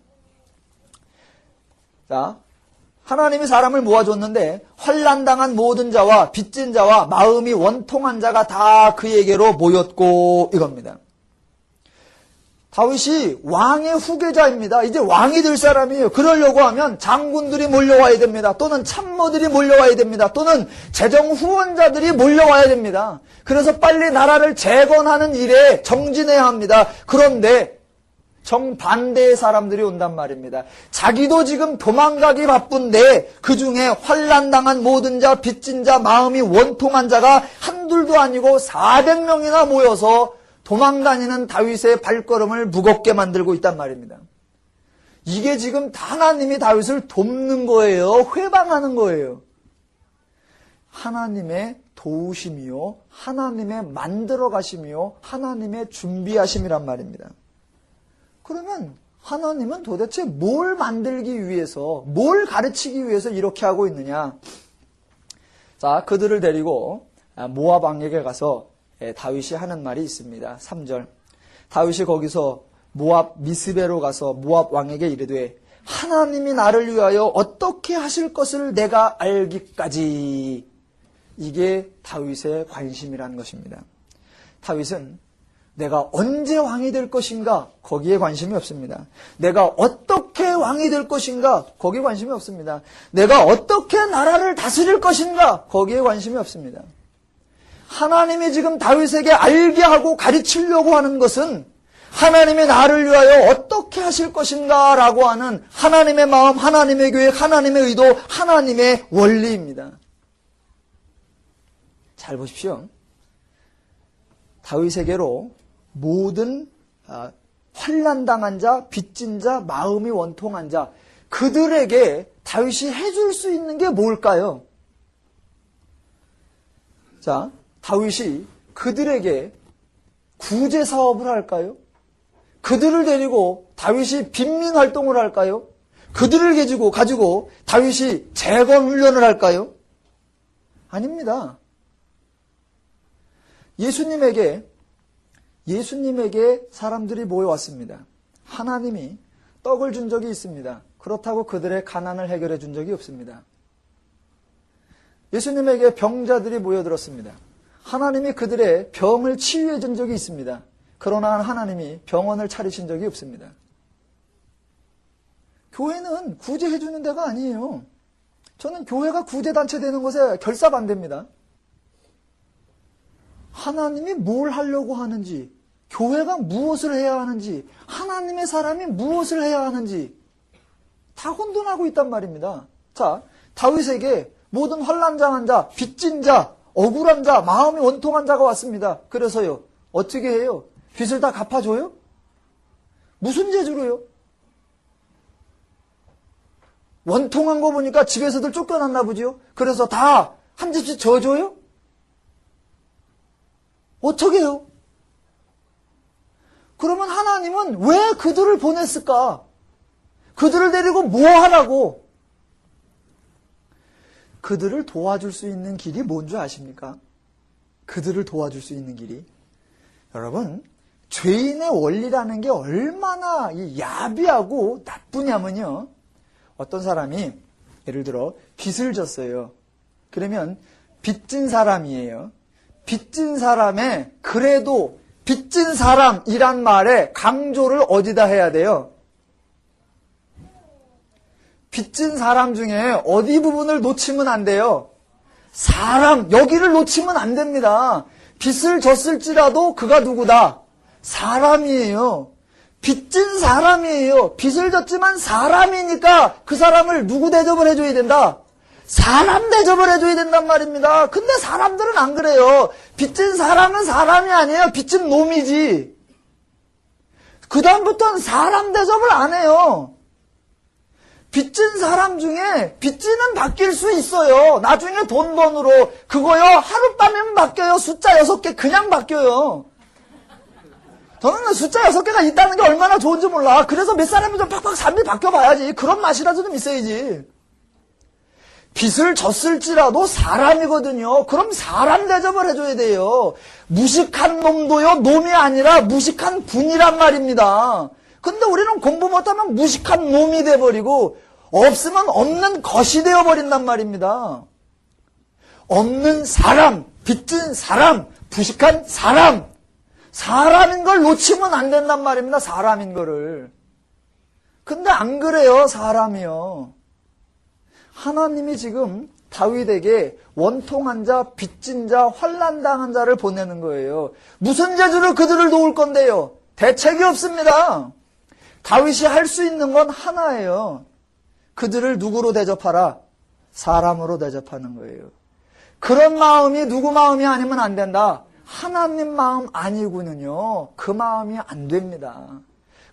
Speaker 1: 자, 하나님이 사람을 모아줬는데 환난당한 모든 자와 빚진 자와 마음이 원통한 자가 다 그에게로 모였고 이겁니다. 다윗이 왕의 후계자입니다. 이제 왕이 될 사람이에요. 그러려고 하면 장군들이 몰려와야 됩니다. 또는 참모들이 몰려와야 됩니다. 또는 재정 후원자들이 몰려와야 됩니다. 그래서 빨리 나라를 재건하는 일에 정진해야 합니다. 그런데 정반대의 사람들이 온단 말입니다. 자기도 지금 도망가기 바쁜데 그중에 환난당한 모든 자, 빚진 자, 마음이 원통한 자가 한둘도 아니고 400명이나 모여서 도망다니는 다윗의 발걸음을 무겁게 만들고 있단 말입니다. 이게 지금 하나님이 다윗을 돕는 거예요? 회방하는 거예요? 하나님의 도우심이요, 하나님의 만들어가심이요, 하나님의 준비하심이란 말입니다. 그러면 하나님은 도대체 뭘 만들기 위해서, 뭘 가르치기 위해서 이렇게 하고 있느냐? 자, 그들을 데리고 모압 왕에게 가서 다윗이 하는 말이 있습니다. 3절. 다윗이 거기서 모압 미스베로 가서 모압 왕에게 이르되 하나님이 나를 위하여 어떻게 하실 것을 내가 알기까지. 이게 다윗의 관심이라는 것입니다. 다윗은 내가 언제 왕이 될 것인가? 거기에 관심이 없습니다. 내가 어떻게 왕이 될 것인가? 거기에 관심이 없습니다. 내가 어떻게 나라를 다스릴 것인가? 거기에 관심이 없습니다. 하나님이 지금 다윗에게 알게 하고 가르치려고 하는 것은 하나님이 나를 위하여 어떻게 하실 것인가 라고 하는 하나님의 마음, 하나님의 계획, 하나님의 의도, 하나님의 원리입니다. 잘 보십시오. 다윗에게로 모든 환난당한 자, 빚진 자, 마음이 원통한 자, 그들에게 다윗이 해줄 수 있는 게 뭘까요? 자, 다윗이 그들에게 구제 사업을 할까요? 그들을 데리고 다윗이 빈민 활동을 할까요? 그들을 가지고 다윗이 재건 훈련을 할까요? 아닙니다. 예수님에게 사람들이 모여왔습니다. 하나님이 떡을 준 적이 있습니다. 그렇다고 그들의 가난을 해결해 준 적이 없습니다. 예수님에게 병자들이 모여들었습니다. 하나님이 그들의 병을 치유해 준 적이 있습니다. 그러나 하나님이 병원을 차리신 적이 없습니다. 교회는 구제해 주는 데가 아니에요. 저는 교회가 구제단체 되는 것에 결사반대입니다. 하나님이 뭘 하려고 하는지, 교회가 무엇을 해야 하는지, 하나님의 사람이 무엇을 해야 하는지 다 혼돈하고 있단 말입니다. 자, 다윗에게 모든 환난당한 자, 빚진 자, 억울한 자, 마음이 원통한 자가 왔습니다. 그래서요, 어떻게 해요? 빚을 다 갚아줘요? 무슨 재주로요? 원통한 거 보니까 집에서들 쫓겨났나 보죠? 그래서 다 한 집씩 져줘요? 어떻게 해요? 그러면 하나님은 왜 그들을 보냈을까? 그들을 데리고 뭐 하라고? 그들을 도와줄 수 있는 길이 뭔지 아십니까? 그들을 도와줄 수 있는 길이. 여러분, 죄인의 원리라는 게 얼마나 야비하고 나쁘냐면요. 어떤 사람이 예를 들어 빚을 졌어요. 그러면 빚진 사람이에요. 빚진 사람의 그래도 빚진 사람이란 말에 강조를 어디다 해야 돼요? 빚진 사람 중에 어디 부분을 놓치면 안 돼요? 사람, 여기를 놓치면 안 됩니다. 빚을 졌을지라도 그가 누구다? 사람이에요. 빚진 사람이에요. 빚을 졌지만 사람이니까 그 사람을 누구 대접을 해줘야 된다? 사람 대접을 해줘야 된단 말입니다. 근데 사람들은 안 그래요. 빚진 사람은 사람이 아니에요. 빚진 놈이지. 그 다음부터는 사람 대접을 안 해요. 빚진 사람 중에 빚지는 바뀔 수 있어요. 나중에 돈 번으로 그거요 하룻밤이면 바뀌어요. 숫자 6개 그냥 바뀌어요. 저는 숫자 6개가 있다는 게 얼마나 좋은지 몰라. 그래서 몇 사람이 좀 팍팍 삶이 바뀌어봐야지. 그런 맛이라도 좀 있어야지. 빚을 졌을지라도 사람이거든요. 그럼 사람 대접을 해줘야 돼요. 무식한 놈도요, 놈이 아니라 무식한 분이란 말입니다. 근데 우리는 공부 못하면 무식한 놈이 돼버리고 없으면 없는 것이 되어버린단 말입니다. 없는 사람, 빚진 사람, 부식한 사람, 사람인 걸 놓치면 안 된단 말입니다. 사람인 거를. 근데 안 그래요, 사람이요. 하나님이 지금 다윗에게 원통한 자, 빚진 자, 환난당한 자를 보내는 거예요. 무슨 재주로 그들을 도울 건데요? 대책이 없습니다. 다윗이 할 수 있는 건 하나예요. 그들을 누구로 대접하라? 사람으로 대접하는 거예요. 그런 마음이 누구 마음이 아니면 안 된다. 하나님 마음 아니군요. 그 마음이 안 됩니다.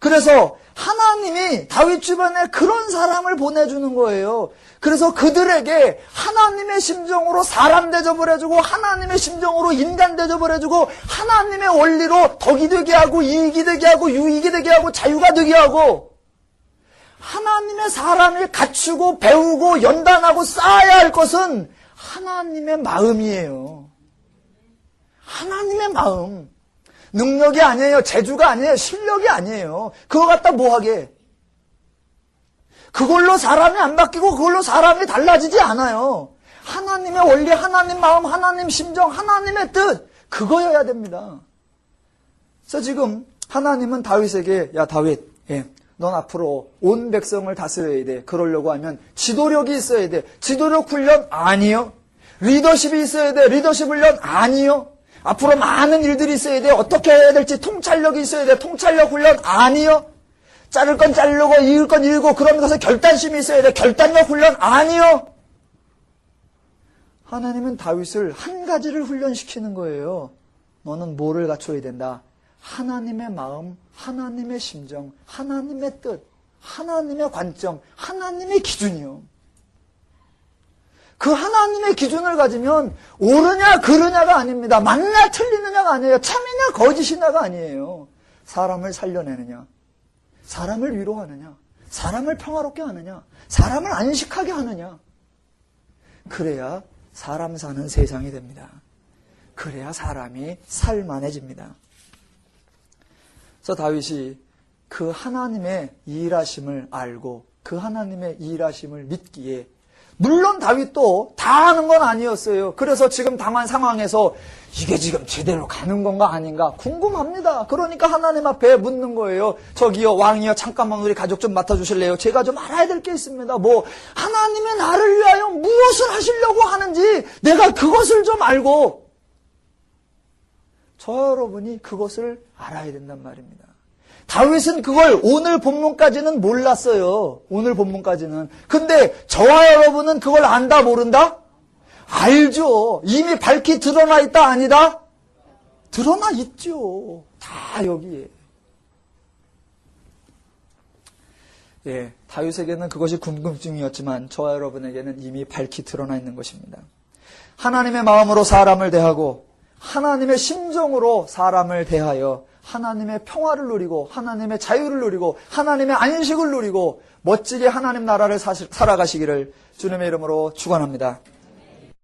Speaker 1: 그래서 하나님이 다윗 주변에 그런 사람을 보내주는 거예요. 그래서 그들에게 하나님의 심정으로 사람 대접을 해주고 하나님의 심정으로 인간 대접을 해주고 하나님의 원리로 덕이 되게 하고 이익이 되게 하고 유익이 되게 하고 자유가 되게 하고 하나님의 사람을 갖추고 배우고 연단하고 쌓아야 할 것은 하나님의 마음이에요. 하나님의 마음. 능력이 아니에요. 재주가 아니에요. 실력이 아니에요. 그거 갖다 뭐하게. 그걸로 사람이 안 바뀌고 그걸로 사람이 달라지지 않아요. 하나님의 원리, 하나님 마음, 하나님 심정, 하나님의 뜻. 그거여야 됩니다. 그래서 지금 하나님은 다윗에게 야 다윗, 넌 앞으로 온 백성을 다스려야 돼. 그러려고 하면 지도력이 있어야 돼. 지도력 훈련? 아니요. 리더십이 있어야 돼. 리더십 훈련? 아니요. 앞으로 많은 일들이 있어야 돼. 어떻게 해야 될지 통찰력이 있어야 돼. 통찰력 훈련? 아니요. 자를 건 자르고 이을 건 이을고 그러면서 결단심이 있어야 돼. 결단력 훈련? 아니요. 하나님은 다윗을 한 가지를 훈련시키는 거예요. 너는 뭐를 갖춰야 된다? 하나님의 마음, 하나님의 심정, 하나님의 뜻, 하나님의 관점, 하나님의 기준이요. 그 하나님의 기준을 가지면 옳으냐 그르냐가 아닙니다. 맞냐 틀리느냐가 아니에요. 참이냐 거짓이냐가 아니에요. 사람을 살려내느냐, 사람을 위로하느냐, 사람을 평화롭게 하느냐, 사람을 안식하게 하느냐. 그래야 사람 사는 세상이 됩니다. 그래야 사람이 살만해집니다. 그래서 다윗이 그 하나님의 일하심을 알고 그 하나님의 일하심을 믿기에 물론 다윗도 다 아는 건 아니었어요. 그래서 지금 당한 상황에서 이게 지금 제대로 가는 건가 아닌가 궁금합니다. 그러니까 하나님 앞에 묻는 거예요. 저기요 왕이요 잠깐만 우리 가족 좀 맡아주실래요? 제가 좀 알아야 될 게 있습니다. 뭐 하나님이 나를 위하여 무엇을 하시려고 하는지 내가 그것을 좀 알고 저 여러분이 그것을 알아야 된단 말입니다. 다윗은 그걸 오늘 본문까지는 몰랐어요. 오늘 본문까지는. 근데 저와 여러분은 그걸 안다 모른다? 알죠. 이미 밝히 드러나 있다 아니다? 드러나 있죠. 다 여기에. 다윗에게는 그것이 궁금증이었지만 저와 여러분에게는 이미 밝히 드러나 있는 것입니다. 하나님의 마음으로 사람을 대하고 하나님의 심정으로 사람을 대하여 하나님의 평화를 누리고 하나님의 자유를 누리고 하나님의 안식을 누리고 멋지게 하나님 나라를 살아가시기를 주님의 이름으로 축원합니다.